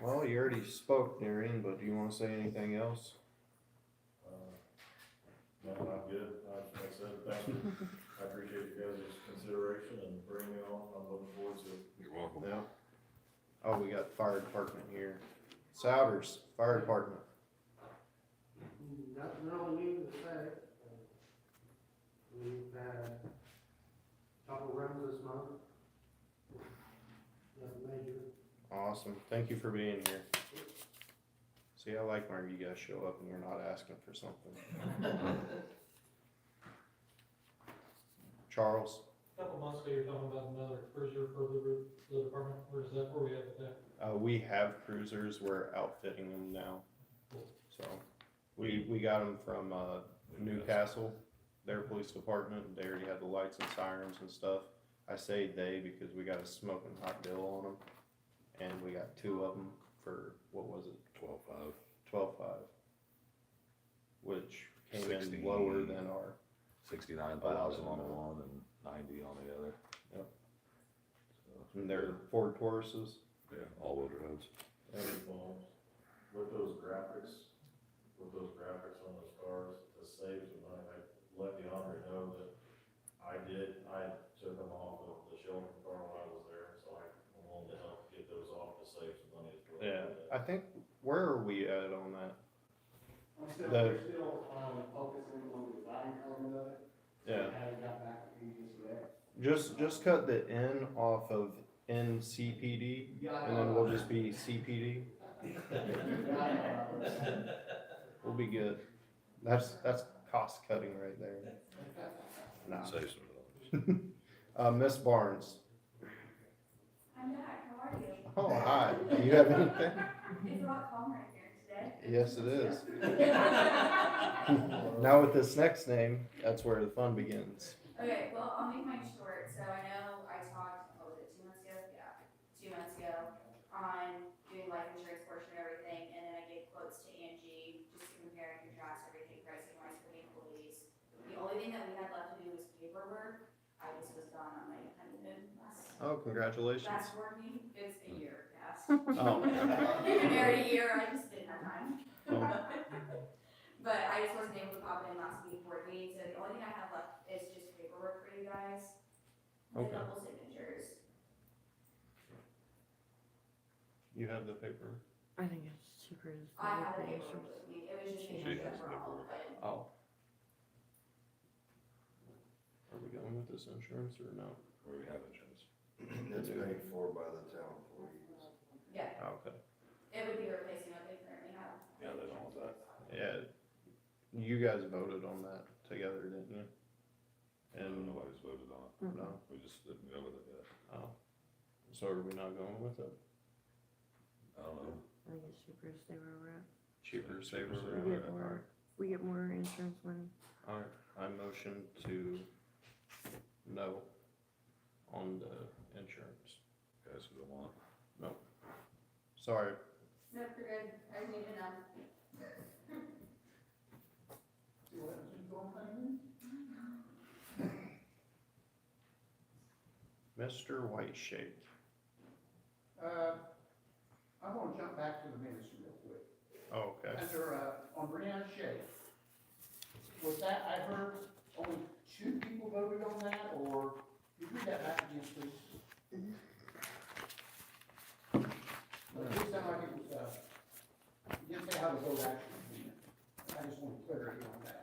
Speaker 4: Well, you already spoke, Darian, but do you wanna say anything else?
Speaker 8: No, I'm good. Like I said, thank you. I appreciate you guys' consideration and bringing me on. I'm looking forward to it.
Speaker 3: You're welcome.
Speaker 4: Yeah. Oh, we got fire department here. Souders, fire department.
Speaker 5: Nothing really new to say. We've had a couple runs this month. Nothing major.
Speaker 4: Awesome, thank you for being here. See, I like when you guys show up and you're not asking for something. Charles?
Speaker 10: Couple months ago, you were talking about another cruiser for the department, or is that where we at with that?
Speaker 4: We have cruisers, we're outfitting them now. So, we got them from, Newcastle, their police department, they already had the lights and sirens and stuff. I say they because we got a smoking hot deal on them, and we got 2 of them for, what was it,
Speaker 3: 12.5.
Speaker 4: 12.5, which came in
Speaker 3: 60.
Speaker 4: lower than our,
Speaker 3: 69,000 on the one and 90 on the other.
Speaker 4: Yep.
Speaker 3: So,
Speaker 4: and they're Ford Tauruses.
Speaker 3: yeah, all over roads.
Speaker 8: With those graphics on those cars, to save some money, I let the Andre know that I took them off of the Sheldon car when I was there, so I'm willing to help get those off to save some money as well.
Speaker 4: Yeah, I think, where are we at on that?
Speaker 7: we're still, focusing on the design element of it.
Speaker 4: Yeah.
Speaker 7: Haven't got back to you just yet.
Speaker 4: Just cut the N off of NCPD, and then we'll just be CPD. We'll be good. That's cost cutting right there. Nah.
Speaker 3: Save some dollars.
Speaker 4: Miss Barnes.
Speaker 11: I'm back, how are you?
Speaker 4: Oh, hi. Do you have anything?
Speaker 11: It's a lot calmer here today.
Speaker 4: Yes, it is. Now with this next name, that's where the fun begins.
Speaker 11: Okay, well, I'll make mine short, so I know I talked, what was it, 2 months ago? Yeah, 2 months ago, on doing life insurance portion of everything, and then I gave quotes to Angie, just to compare and contrast everything pricing wise for the employees. The only thing that we had left to do was paperwork. I just was gone on my honeymoon
Speaker 4: Oh, congratulations.
Speaker 11: last board meeting. It's a year past.
Speaker 4: Oh.
Speaker 11: We've been married a year, I just didn't have time.
Speaker 4: Oh.
Speaker 11: But I just wasn't able to pop in last week board meeting, so the only thing I have left is just paperwork for you guys. And
Speaker 4: Okay.
Speaker 11: a couple signatures.
Speaker 4: You have the paper?
Speaker 2: I think it's cheaper to.
Speaker 11: I have the paperwork with me, it was just
Speaker 3: She
Speaker 11: making
Speaker 3: has
Speaker 11: sure
Speaker 3: the
Speaker 11: we're all
Speaker 3: paperwork.
Speaker 11: good.
Speaker 4: Oh. Are we going with this insurance or no?
Speaker 3: Where we have insurance.
Speaker 1: It's paid for by the town employees.
Speaker 11: Yeah,
Speaker 4: Oh, okay.
Speaker 11: it would be replacing what they currently have.
Speaker 3: Yeah, they don't want that.
Speaker 4: Yeah, you guys voted on that together, didn't you? And,
Speaker 3: Nobody's voted on it.
Speaker 4: no,
Speaker 3: We just didn't go with it yet.
Speaker 4: oh, so are we not going with it?
Speaker 3: I don't know.
Speaker 2: I think it's cheaper to stay where we're at.
Speaker 4: Cheaper, safer,
Speaker 3: Cheaper,
Speaker 2: We
Speaker 4: right?
Speaker 2: get more, we get more insurance money.
Speaker 4: Alright, I motion to no on the insurance.
Speaker 3: Guys who don't want.
Speaker 4: Sorry,
Speaker 11: Nope, you're good, I just need to know.
Speaker 4: Mr. Whiteshake.
Speaker 5: I'm gonna jump back to the minutes real quick.
Speaker 4: Oh, okay.
Speaker 5: Under, on Brianna Shea, was that, I heard only 2 people voted on that, or, could you read that back again, please? It did sound like it was, you didn't say how the vote actually went. I just want clarity on that.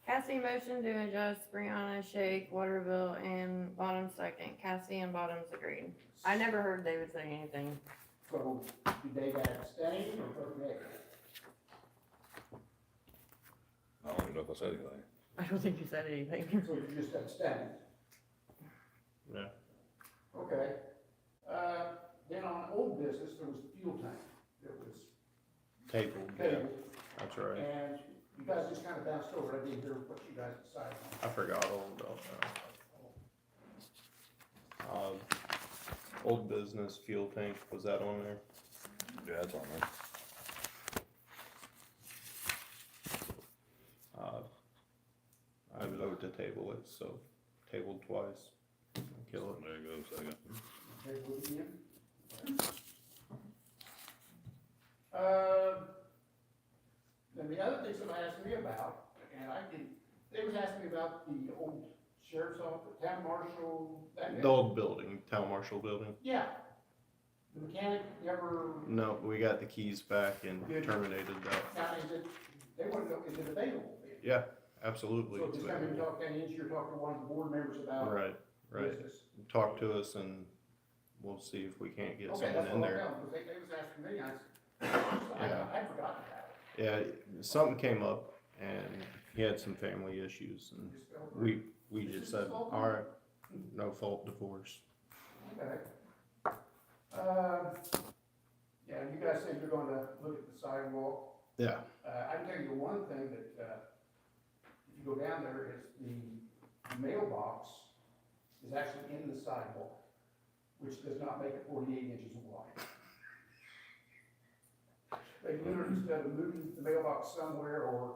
Speaker 2: Cassie motion to adjust Brianna, Shake, Waterville, and Bottom second. Cassie and Bottoms agreed. I never heard David say anything.
Speaker 5: So, did they abstain or vote nay?
Speaker 3: I don't even know if I said anything.
Speaker 2: I don't think you said anything.
Speaker 5: So you just abstained?
Speaker 4: Yeah.
Speaker 5: Okay. Then on old business, there was the fuel tank that was
Speaker 4: Table, yeah,
Speaker 5: table,
Speaker 4: that's right.
Speaker 5: and you guys just kind of bounced over, I didn't hear what you guys decided on.
Speaker 4: I forgot all about that. Old business fuel tank, was that on there?
Speaker 3: Yeah, it's on there.
Speaker 4: I vote to table it, so tabled twice. Kill it.
Speaker 3: There you go, second.
Speaker 5: Okay, we'll begin. Then the other thing somebody asked me about, and they was asking me about the old sheriff's office, town marshal, that.
Speaker 4: The old building, town marshal building.
Speaker 5: Yeah. The mechanic never,
Speaker 4: No, we got the keys back and
Speaker 5: Good.
Speaker 4: terminated that.
Speaker 5: now is it, they want to know, is it available?
Speaker 4: Yeah, absolutely.
Speaker 5: So
Speaker 4: it's
Speaker 5: just come in and
Speaker 4: available.
Speaker 5: talk to an engineer, talk to one of the board members about
Speaker 4: Right, right.
Speaker 5: business.
Speaker 4: Talk to us and we'll see if we can't get
Speaker 5: Okay,
Speaker 4: someone
Speaker 5: that's
Speaker 4: in
Speaker 5: what I'll
Speaker 4: there.
Speaker 5: tell them, because they was asking me, I forgot about it.
Speaker 4: Yeah, something came up and he had some family issues and
Speaker 5: Just fell through.
Speaker 4: we just said, alright, no fault divorce.
Speaker 5: Okay. Yeah, you guys said you're gonna look at the sidewalk.
Speaker 4: Yeah,
Speaker 5: I can tell you one thing that, if you go down there, is the mailbox is actually in the sidewalk, which does not make it 48 inches wide. They literally, instead of moving the mailbox somewhere or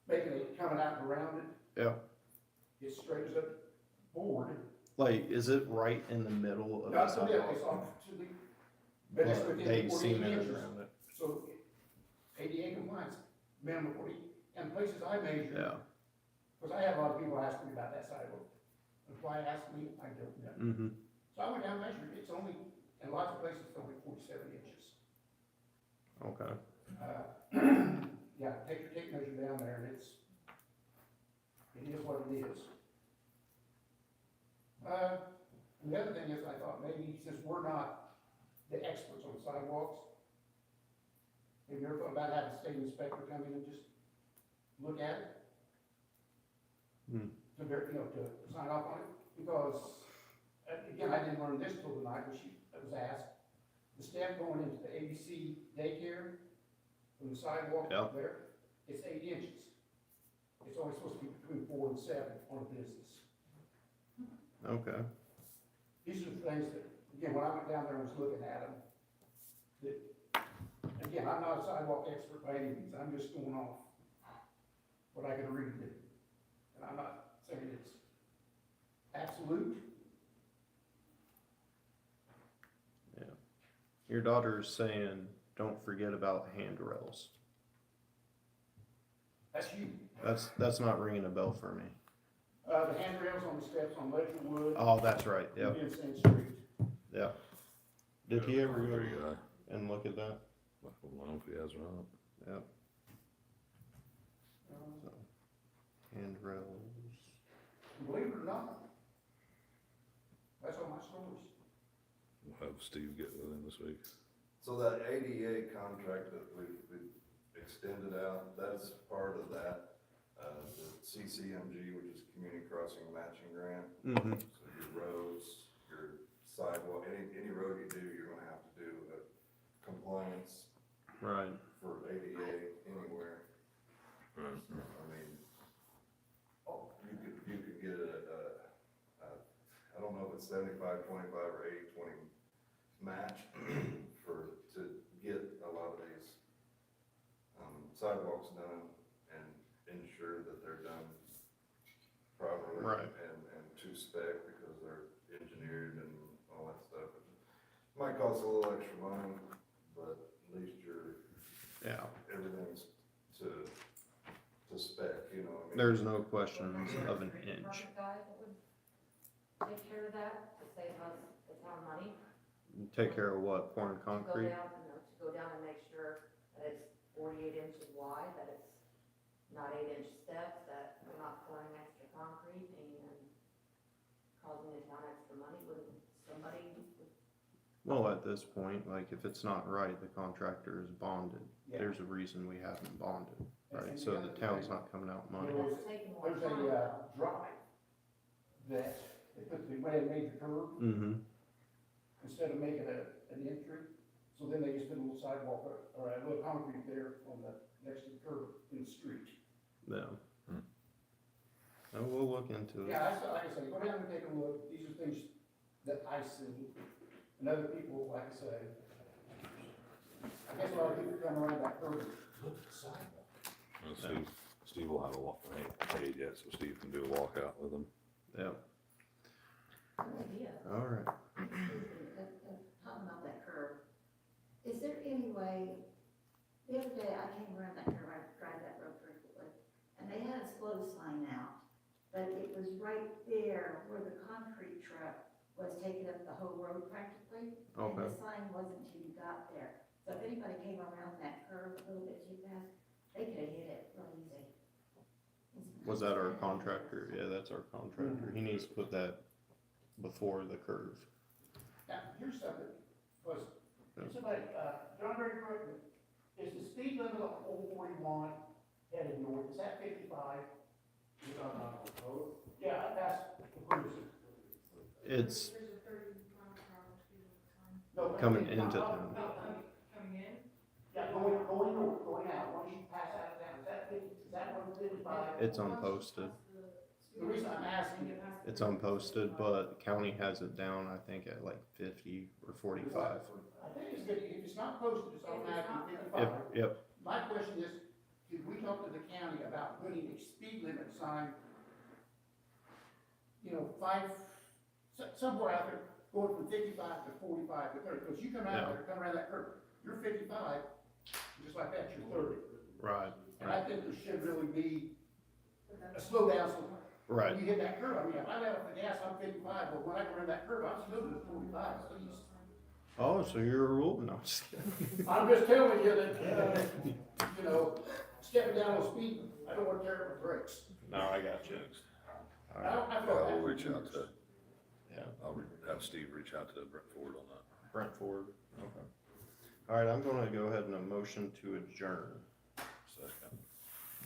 Speaker 5: making it coming out and around it.
Speaker 4: Yeah.
Speaker 5: It's straight as a board.
Speaker 4: like, is it right in the middle of the
Speaker 5: Not to the middle,
Speaker 4: sidewalk?
Speaker 5: it's off to the, but it's
Speaker 4: But
Speaker 5: within
Speaker 4: they
Speaker 5: 48
Speaker 4: cemented
Speaker 5: inches.
Speaker 4: around it,
Speaker 5: So ADA compliance, minimum 40, and places I measure.
Speaker 4: yeah.
Speaker 5: Because I had a lot of people ask me about that sidewalk. And why ask me, I don't know.
Speaker 4: Mm-hmm,
Speaker 5: So I went down and measured, it's only, in lots of places, it's only 47 inches.
Speaker 4: okay.
Speaker 5: Yeah, take your tape measure down there, and it is what it is. And the other thing is, I thought maybe, since we're not the experts on sidewalks, have you ever thought about having a state inspector come in and just look at it?
Speaker 4: Hmm.
Speaker 5: To sign off on it? Because, again, I didn't learn this till tonight, when I was asked. The step going into the ABC daycare, from the sidewalk
Speaker 4: Yeah.
Speaker 5: up there, it's 8 inches. It's only supposed to be between 4 and 7 on a business.
Speaker 4: Okay,
Speaker 5: These are the things that, again, when I went down there and was looking at them, that, again, I'm not a sidewalk expert by any means, I'm just going off what I can read. And I'm not saying it's absolute.
Speaker 4: your daughter's saying, don't forget about handrails.
Speaker 5: That's you.
Speaker 4: That's not ringing a bell for me.
Speaker 5: The handrails on the steps on Ledgerwood.
Speaker 4: Oh, that's right, yeah,
Speaker 5: And Vincent Street.
Speaker 4: yeah. Did he ever
Speaker 3: There
Speaker 4: go
Speaker 3: you go.
Speaker 4: and look at that?
Speaker 3: I don't know if he has or not.
Speaker 4: Yeah. So, handrails.
Speaker 5: Believe it or not, that's all my stories.
Speaker 3: We'll have Steve get with him this week.
Speaker 1: So that ADA contract that we've extended out, that's part of that, the CCMG, which is Community Crossing Matching Grant.
Speaker 4: Mm-hmm,
Speaker 1: So your roads, your sidewalk, any road you do, you're gonna have to do a compliance
Speaker 4: right,
Speaker 1: for ADA anywhere.
Speaker 3: Right.
Speaker 1: I mean, you could get I don't know if it's 75, 25, or 80, 20 match to get a lot of these sidewalks done and ensure that they're done properly.
Speaker 4: Right.
Speaker 1: And to spec, because they're engineered and all that stuff. It might cost a little extra money, but at least
Speaker 4: yeah.
Speaker 1: everything's to spec, you know what I mean?
Speaker 4: There's no questions of an inch.
Speaker 12: Department guy that would take care of that, to save us the town money.
Speaker 4: Take care of what, pouring
Speaker 12: To go
Speaker 4: concrete?
Speaker 12: down, to go down and make sure that it's 48 inches wide, that it's not 8-inch steps, that we're not pouring extra concrete and causing the town extra money when somebody,
Speaker 4: Well, at this point, like, if it's not right, the contractor is bonded.
Speaker 5: Yeah.
Speaker 4: There's a reason we haven't bonded, right?
Speaker 5: And
Speaker 4: So
Speaker 5: the
Speaker 4: the
Speaker 5: other
Speaker 4: town's
Speaker 5: thing-
Speaker 4: not coming out money.
Speaker 5: There was-
Speaker 12: it's taking more
Speaker 5: There's
Speaker 12: time.
Speaker 5: a drive that they put the way they made the curve,
Speaker 4: Mm-hmm,
Speaker 5: instead of making an entry, So then they just put a little sidewalk or a little concrete there on the, next to the curb in the street.
Speaker 4: Yeah. And we'll look into it.
Speaker 5: Yeah, like I say, go down and take a look, these are things that I see, and other people, like I say, I guess a lot of people come around that curve, look at the sidewalk.
Speaker 3: Well, Steve will have a walk, I ain't paid yet, so Steve can do a walkout with him.
Speaker 4: Yeah,
Speaker 12: Good idea.
Speaker 4: all right.
Speaker 12: Talking about that curve, is there any way, the other day I came around that curve, I drive that road frequently, and they had a slow sign out, but it was right there where the concrete truck was taking up the whole road practically, and
Speaker 4: Okay.
Speaker 12: the sign wasn't till you got there. So if anybody came around that curve a little bit too fast, they could have hit it real easy.
Speaker 4: Was that our contractor? Yeah, that's our contractor. He needs to put that before the curve.
Speaker 5: Now, here's something, was, somebody, John, very correctly, is the speed limit of Old 41 headed north, is that 55? Yeah, that's the cruiser.
Speaker 4: It's
Speaker 11: There's a 30-mile-per-hour speed limit sign.
Speaker 5: No,
Speaker 4: coming
Speaker 5: no,
Speaker 4: into
Speaker 5: no,
Speaker 4: town.
Speaker 5: no,
Speaker 11: Coming in?
Speaker 5: Yeah, going north, going out, once you pass out of town, is that 50, is that 155?
Speaker 4: It's unposted.
Speaker 5: The reason I'm asking,
Speaker 4: It's unposted, but county has it down, I think, at like 50 or 45.
Speaker 5: I think it's good, if it's not posted, it's automatically
Speaker 4: Yep,
Speaker 5: 55.
Speaker 4: yep.
Speaker 5: My question is, did we talk to the county about putting a speed limit sign, you know, somewhere out there, going from 55 to 45 to 30, because you come out there, come around that curve, you're 55, just like that, you're 30.
Speaker 4: Right,
Speaker 5: And I think there should really be a slow down, so
Speaker 4: right.
Speaker 5: when you hit that curve, I mean, if I let off the gas, I'm 55, but when I go around that curve, I'm still doing 45 at least.
Speaker 4: Oh, so you're a rule? No, I'm just kidding.
Speaker 5: I'm just telling you that, you know, stepping down on speed, I don't want to tear up my brakes.
Speaker 4: No, I got you. All
Speaker 5: I
Speaker 4: right.
Speaker 5: don't, I
Speaker 3: Yeah,
Speaker 5: feel
Speaker 3: I'll
Speaker 5: that.
Speaker 3: reach out to,
Speaker 4: Yeah,
Speaker 3: I'll have Steve reach out to Brent Ford on that.
Speaker 4: Brent Ford. Okay. All right, I'm gonna go ahead and a motion to adjourn.
Speaker 3: Second.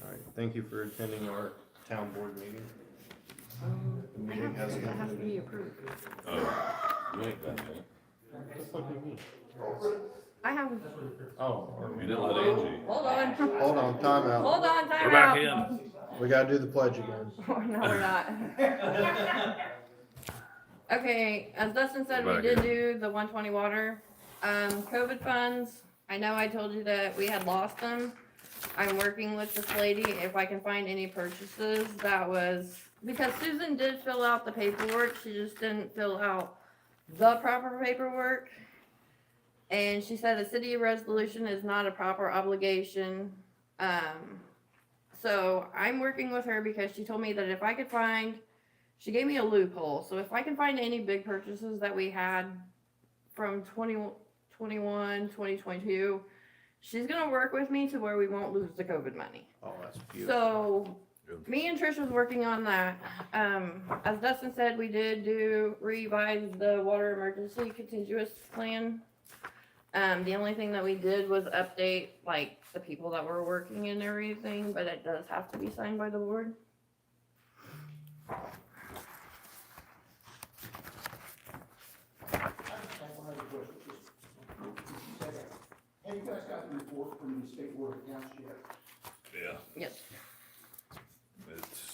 Speaker 4: All right, thank you for attending our town board meeting. The meeting has
Speaker 2: That has to
Speaker 4: concluded.
Speaker 2: be approved.
Speaker 3: Oh, you ain't done yet.
Speaker 4: What the fuck do you mean?
Speaker 2: I have,
Speaker 4: Oh,
Speaker 3: You didn't let Angie.
Speaker 2: hold on,
Speaker 4: hold on, time out.
Speaker 2: hold on,
Speaker 3: We're
Speaker 2: time
Speaker 3: back
Speaker 2: out.
Speaker 3: in.
Speaker 4: We gotta do the pledge again.
Speaker 2: No, we're not. Okay, as Dustin said, we
Speaker 3: Back
Speaker 2: did
Speaker 3: in.
Speaker 2: do the 120 water. COVID funds, I know I told you that we had lost them. I'm working with this lady, if I can find any purchases that was, because Susan did fill out the paperwork, she just didn't fill out the proper paperwork. And she said a city resolution is not a proper obligation. So I'm working with her because she told me that if I could find, she gave me a loophole. So if I can find any big purchases that we had from 2021, 2022, she's gonna work with me to where we won't lose the COVID money.
Speaker 4: Oh, that's beautiful.
Speaker 2: So,
Speaker 3: Good.
Speaker 2: me and Trish was working on that. As Dustin said, we did revise the water emergency contiguous plan. The only thing that we did was update, like, the people that were working and everything, but it does have to be signed by the board.
Speaker 5: I just have one other question, just, have you guys got the report from the state board of accounts yet?
Speaker 3: Yeah.
Speaker 2: Yes.
Speaker 3: It's,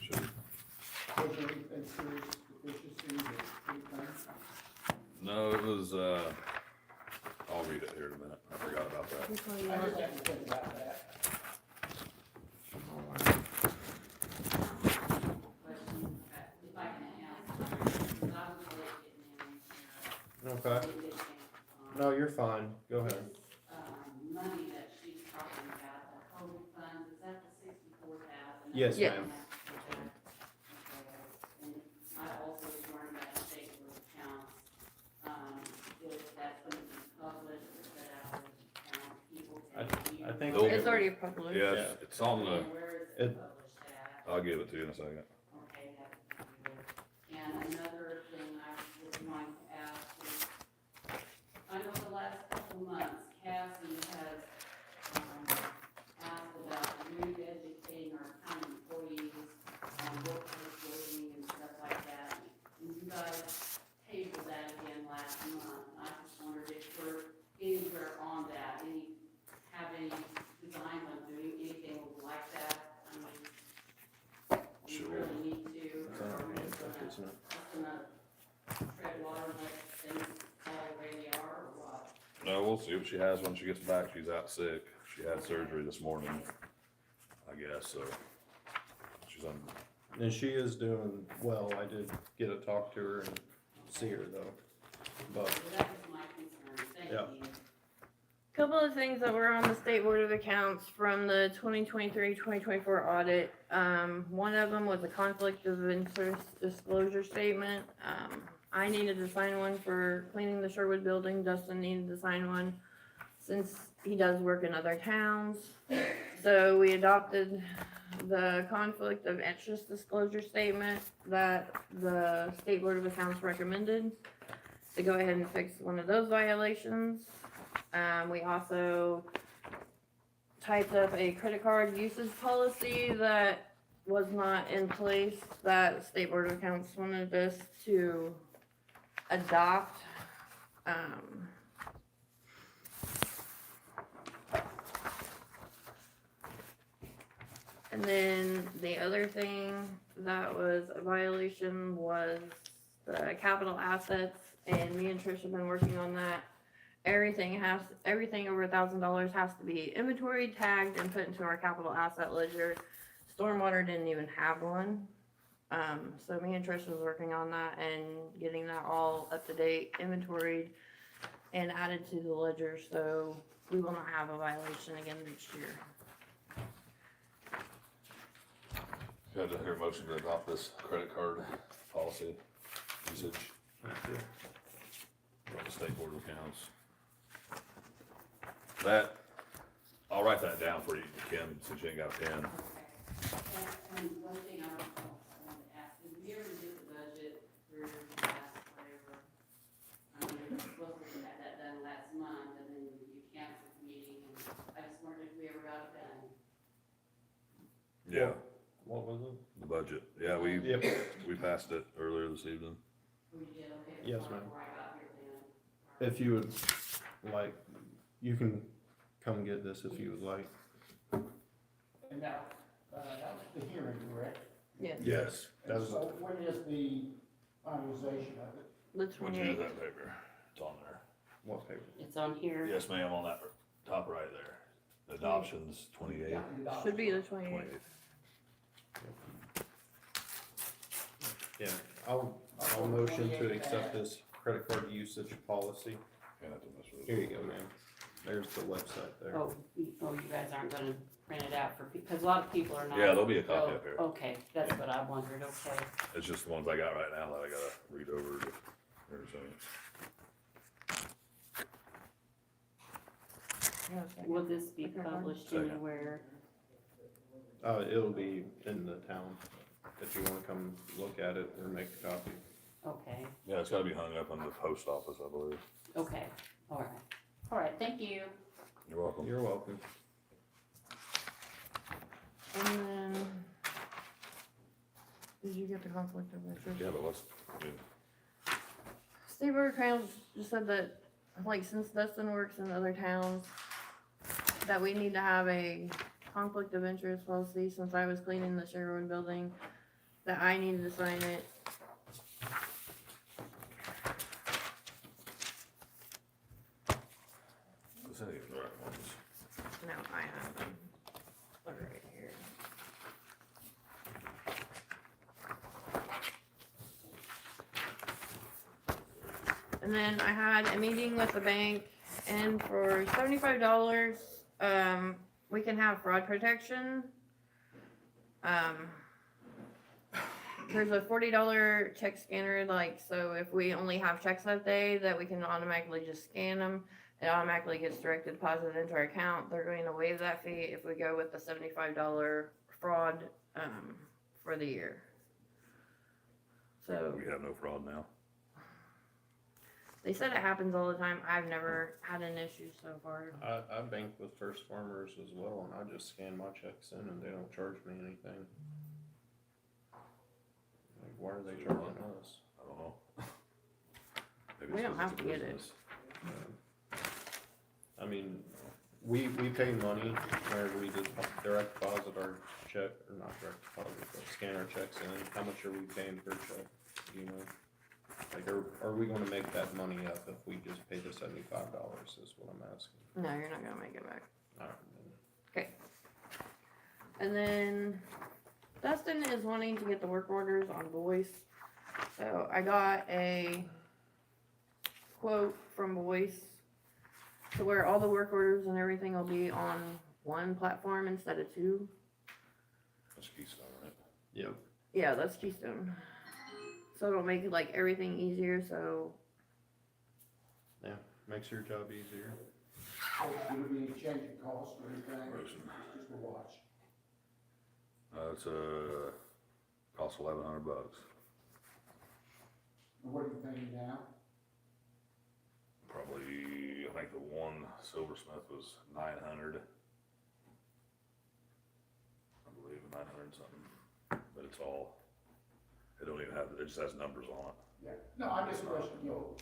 Speaker 3: should,
Speaker 5: Was there anything serious deficiency that you found?
Speaker 3: no, it was, I'll read it here in a minute. I forgot about that.
Speaker 2: Which one
Speaker 5: I
Speaker 2: you
Speaker 5: just
Speaker 2: want?
Speaker 5: have to think about that.
Speaker 9: Question, if I can ask, I was late getting in.
Speaker 4: Okay. No, you're fine. Go ahead.
Speaker 9: This, money that she's talking about, the COVID funds, is that the 64,000?
Speaker 4: Yes,
Speaker 2: Yes.
Speaker 4: ma'am.
Speaker 9: Okay. And I also learned that state board of accounts, if that's going to be published, or set out as accounts, people can.
Speaker 4: I think-
Speaker 2: It's already published.
Speaker 3: Yeah, it's on the,
Speaker 9: And where is
Speaker 4: it-
Speaker 9: it published at?
Speaker 3: I'll give it to you in a second.
Speaker 9: Okay, that would be good. And another thing I was going to ask is, I know the last couple months, Cassie has, asked about re-educating our county employees on workforce building and stuff like that. And you guys paid tabled that again last month. I just wondered if we're anywhere on that, have any designs on doing anything like that? I mean, we
Speaker 3: Sure.
Speaker 9: really need to,
Speaker 4: It's
Speaker 9: or
Speaker 4: on
Speaker 9: are
Speaker 4: our
Speaker 9: we
Speaker 4: hand,
Speaker 9: just gonna,
Speaker 4: isn't it?
Speaker 9: tread water, let things fall the way they are, or what?
Speaker 3: No, we'll see what she has when she gets back. She's out sick. She had surgery this morning, I guess, so. She's on,
Speaker 4: And she is doing well. I did get to talk to her and see her though. But,
Speaker 9: So that was my concern, thank
Speaker 4: Yeah.
Speaker 9: you.
Speaker 2: Couple of things that were on the State Board of Accounts from the 2023-2024 audit. One of them was a conflict of interest disclosure statement. I needed to sign one for cleaning the Sherwood building. Dustin needed to sign one since he does work in other towns. So we adopted the conflict of interest disclosure statement that the State Board of Accounts recommended to go ahead and fix one of those violations. We also typed up a credit card usage policy that was not in place that State Board of Accounts wanted us to adopt. And then the other thing that was a violation was the capital assets, and me and Trish have been working on that. Everything over $1,000 has to be inventoried, tagged, and put into our capital asset ledger. Stormwater didn't even have one. So me and Trish was working on that and getting that all up to date, inventoried, and added to the ledger, so we will not have a violation again next year.
Speaker 3: got to hear a motion to adopt this credit card policy usage from the State Board of Accounts. That, I'll write that down for you, Kim, since you ain't got a pen.
Speaker 9: And one thing I wanted to ask, did we ever do the budget for last, whatever? I mean, we were supposed to have that done last month, and then you canceled the meeting, and I just wondered if we ever got it done.
Speaker 3: Yeah,
Speaker 4: what was it?
Speaker 3: the budget. Yeah, we passed it earlier this evening.
Speaker 9: We did, okay.
Speaker 4: Yes, ma'am.
Speaker 9: Before I got here then.
Speaker 4: If you would like, you can come get this if you would like.
Speaker 5: And now, that was the hearing, correct?
Speaker 2: Yes.
Speaker 3: Yes.
Speaker 4: That was,
Speaker 5: So when is the finalization of it?
Speaker 2: The
Speaker 3: What'd you do
Speaker 2: 28th.
Speaker 3: with that paper? It's on there.
Speaker 4: what paper?
Speaker 9: It's on here.
Speaker 3: Yes, ma'am, on that top right there. Adoptions, 28.
Speaker 2: Should be the 28th.
Speaker 3: 28.
Speaker 4: Yeah, I'll motion to accept this credit card usage policy.
Speaker 3: Yeah, that's a mess with
Speaker 4: Here
Speaker 3: it.
Speaker 4: you go, ma'am. There's the website there.
Speaker 9: Oh, you guys aren't gonna print it out for, because a lot of people are not.
Speaker 3: Yeah, there'll be a copy
Speaker 9: Oh,
Speaker 3: up here.
Speaker 9: Okay, that's what I wondered, okay.
Speaker 3: It's just the ones I got right now that I gotta read over here in a second.
Speaker 9: Will this be
Speaker 2: Okay.
Speaker 9: published
Speaker 3: Second.
Speaker 9: anywhere?
Speaker 4: It'll be in the town, if you wanna come look at it or make a copy.
Speaker 9: Okay,
Speaker 3: Yeah, it's gotta be hung up in the post office, I believe.
Speaker 9: okay, all right, thank you.
Speaker 3: You're welcome.
Speaker 4: You're welcome.
Speaker 2: And then, did you get the conflict of interest?
Speaker 3: Yeah, but what's, I mean,
Speaker 2: State Board of Accounts just said that, like, since Dustin works in other towns, that we need to have a conflict of interest policy, since I was cleaning the Sherwood building, that I needed to sign it.
Speaker 3: this ain't even the right ones.
Speaker 2: No, I have them. They're right here. And then I had a meeting with the bank, and for $75, we can have fraud protection. There's a $40 check scanner, like, so if we only have checks that day, that we can automatically just scan them. It automatically gets direct deposited into our account. They're going to waive that fee if we go with the $75 fraud, for the year. So,
Speaker 3: We have no fraud now.
Speaker 2: they said it happens all the time. I've never had an issue so far.
Speaker 4: I bank with First Farmers as well, and I just scan my checks in and they don't charge me anything. Like, why are they charging us?
Speaker 3: I don't know. Maybe
Speaker 2: We
Speaker 3: it's
Speaker 2: don't
Speaker 3: 'cause
Speaker 2: have
Speaker 3: it's a
Speaker 2: to get it.
Speaker 3: business.
Speaker 4: I mean, we pay money whenever we direct deposit our check, or not direct deposit, but scan our checks in. How much are we paying per check? Do you know? Like, are we gonna make that money up if we just pay the $75 is what I'm asking?
Speaker 2: No, you're not gonna make it back.
Speaker 4: Alright,
Speaker 2: And then Dustin is wanting to get the work orders on voice. So I got a quote from Voice to where all the work orders and everything will be on one platform instead of two.
Speaker 3: That's Keystone, right?
Speaker 4: yep.
Speaker 2: Yeah, that's Keystone. So it'll make like everything easier, so
Speaker 4: Yeah, makes your job easier.
Speaker 5: Would there be any change in cost or anything,
Speaker 3: Motion.
Speaker 5: just a watch?
Speaker 3: It's costs $1,100.
Speaker 5: And what are you paying now?
Speaker 3: Probably, I think the one Silversmith was 900. I believe 900 something, but it's all, it don't even have, it just has numbers on it.
Speaker 5: Yeah, no, I'm just questioning, you know,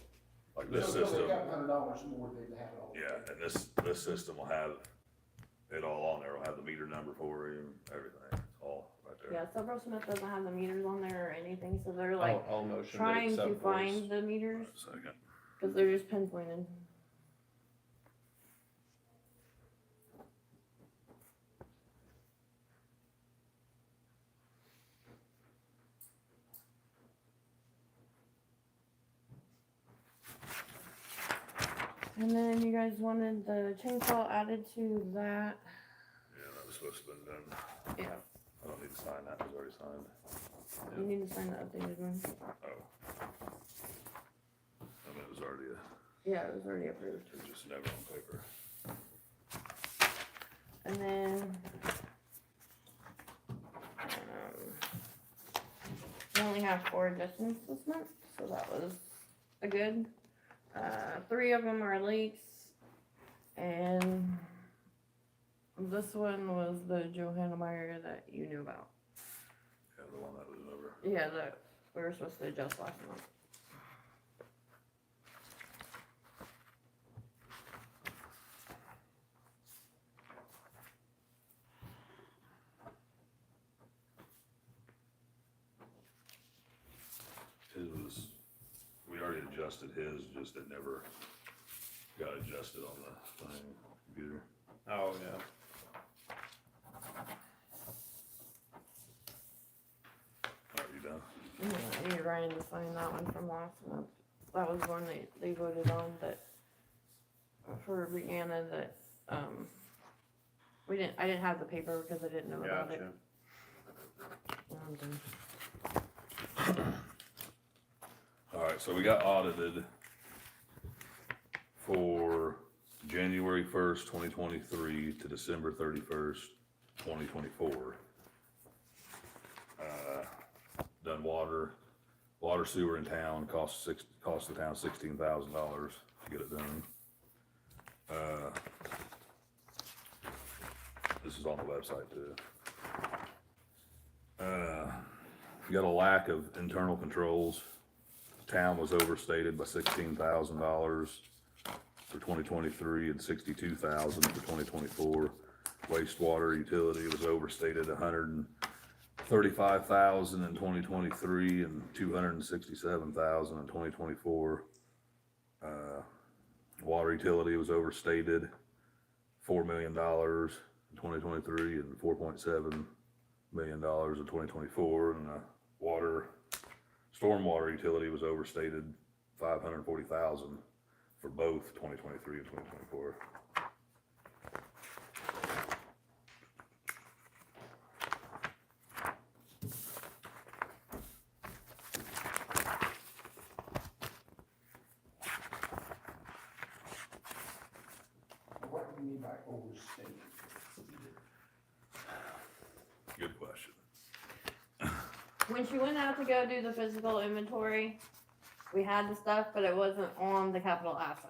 Speaker 3: Like this
Speaker 5: so
Speaker 3: system,
Speaker 5: they got $100 more than they have it all.
Speaker 3: yeah, and this system will have it all on there. It'll have the meter number for you, everything. It's all right there.
Speaker 2: yeah, Silversmith doesn't have the meters on there or anything, so they're like
Speaker 4: I'll motion to
Speaker 2: trying to
Speaker 4: accept
Speaker 2: find
Speaker 4: Voice.
Speaker 2: the meters,
Speaker 3: Second.
Speaker 2: cause they're just pinpointed. And then you guys wanted the chainsaw added to that.
Speaker 3: Yeah, that was supposed to have been done.
Speaker 2: Yeah.
Speaker 3: I don't need to sign that, it was already signed.
Speaker 2: You need to sign the updated one.
Speaker 3: Oh. I mean, it was already,
Speaker 2: Yeah, it was already approved.
Speaker 3: it was just never on paper.
Speaker 2: And then, we only have 4 adjustments this month, so that was a good. 3 of them are leaks, and this one was the Johanna Meyer that you knew about.
Speaker 3: Yeah, the one that was over.
Speaker 2: Yeah, that we were supposed to adjust last month.
Speaker 3: His was, we already adjusted his, just it never got adjusted on the thing, computer.
Speaker 4: Oh, yeah.
Speaker 3: Are you done?
Speaker 2: Yeah, I need Ryan to sign that one from last month. That was one they voted on that, for Brianna that, I didn't have the paper because I didn't know about it.
Speaker 4: Gotcha.
Speaker 3: Alright, so we got audited for January 1st, 2023 to December 31st, 2024. Done water sewer in town, cost the town $16,000 to get it done. This is on the website too. We got a lack of internal controls. The town was overstated by $16,000 for 2023 and $62,000 for 2024. Wastewater utility was overstated $135,000 in 2023 and $267,000 in 2024. Water utility was overstated $4 million in 2023 and $4.7 million in 2024, and stormwater utility was overstated $540,000 for both 2023 and 2024.
Speaker 5: What do you mean by overstated?
Speaker 3: Good question.
Speaker 2: When she went out to go do the physical inventory, we had the stuff, but it wasn't on the capital assets.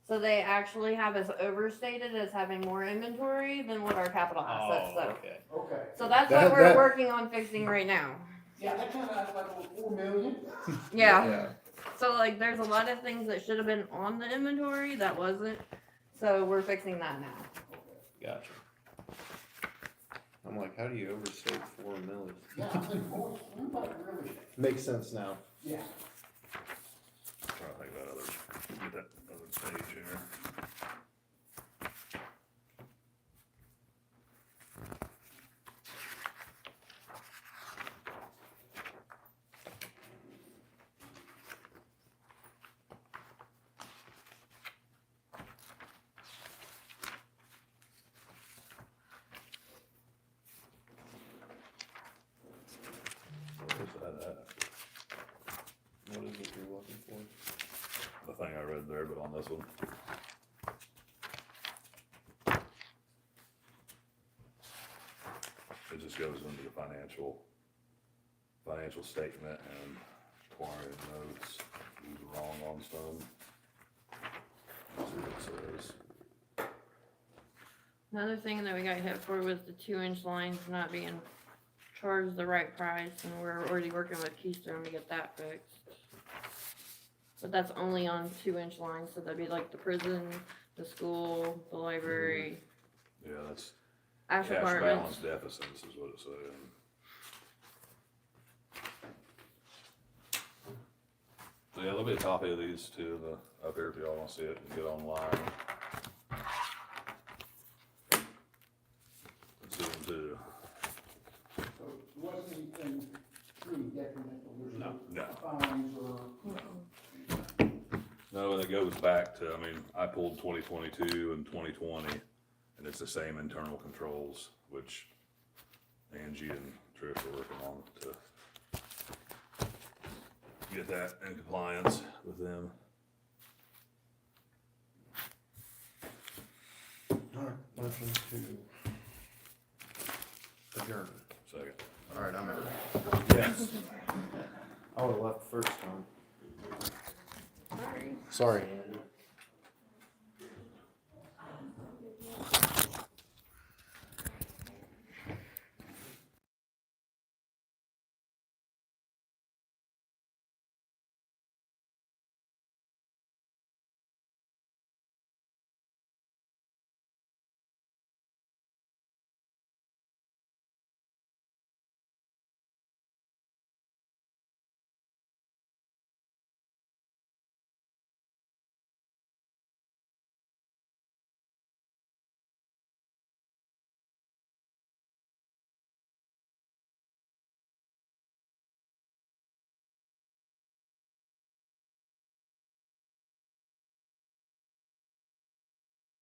Speaker 2: So they actually have us overstated as having more inventory than what our capital assets,
Speaker 4: Oh,
Speaker 2: so.
Speaker 4: okay.
Speaker 5: Okay,
Speaker 2: So that's what we're
Speaker 7: That-
Speaker 2: working on fixing right now.
Speaker 5: yeah, that kinda, like, 4 million?
Speaker 2: Yeah, So like, there's a lot of things that should have been on the inventory that wasn't, so we're fixing that now.
Speaker 4: Gotcha. I'm like, how do you overstate 4 millis?
Speaker 5: Yeah, I think, boy, we might really,
Speaker 4: Makes sense now.
Speaker 5: yeah.
Speaker 3: Trying to think about others, get that other page here. Where's that at?
Speaker 4: What is it you're looking for?
Speaker 3: The thing I read there, but on this one. It just goes into the financial statement and acquiring notes, who's wrong on some. Let's see what it says.
Speaker 2: Another thing that we got hit for was the 2-inch lines not being charged the right price, and we're already working with Keystone to get that fixed. But that's only on 2-inch lines, so that'd be like the prison, the school, the library,
Speaker 3: Yeah, that's
Speaker 2: Ash
Speaker 3: cash
Speaker 2: Apartments.
Speaker 3: balance deficits is what it's saying. So yeah, there'll be a copy of these two up here if y'all wanna see it and get online. Let's see them too.
Speaker 5: So it wasn't anything really detrimental, there's
Speaker 3: No.
Speaker 5: no fines or,
Speaker 3: No, and it goes back to, I mean, I pulled 2022 and 2020, and it's the same internal controls, which Angie and Trish are working on to get that in compliance with them.
Speaker 4: Alright, motion to adjourn.
Speaker 3: Second.
Speaker 4: Alright, I'm out.
Speaker 3: Yes.
Speaker 4: I would've left the first time.
Speaker 2: Sorry.
Speaker 4: Sorry, Andy.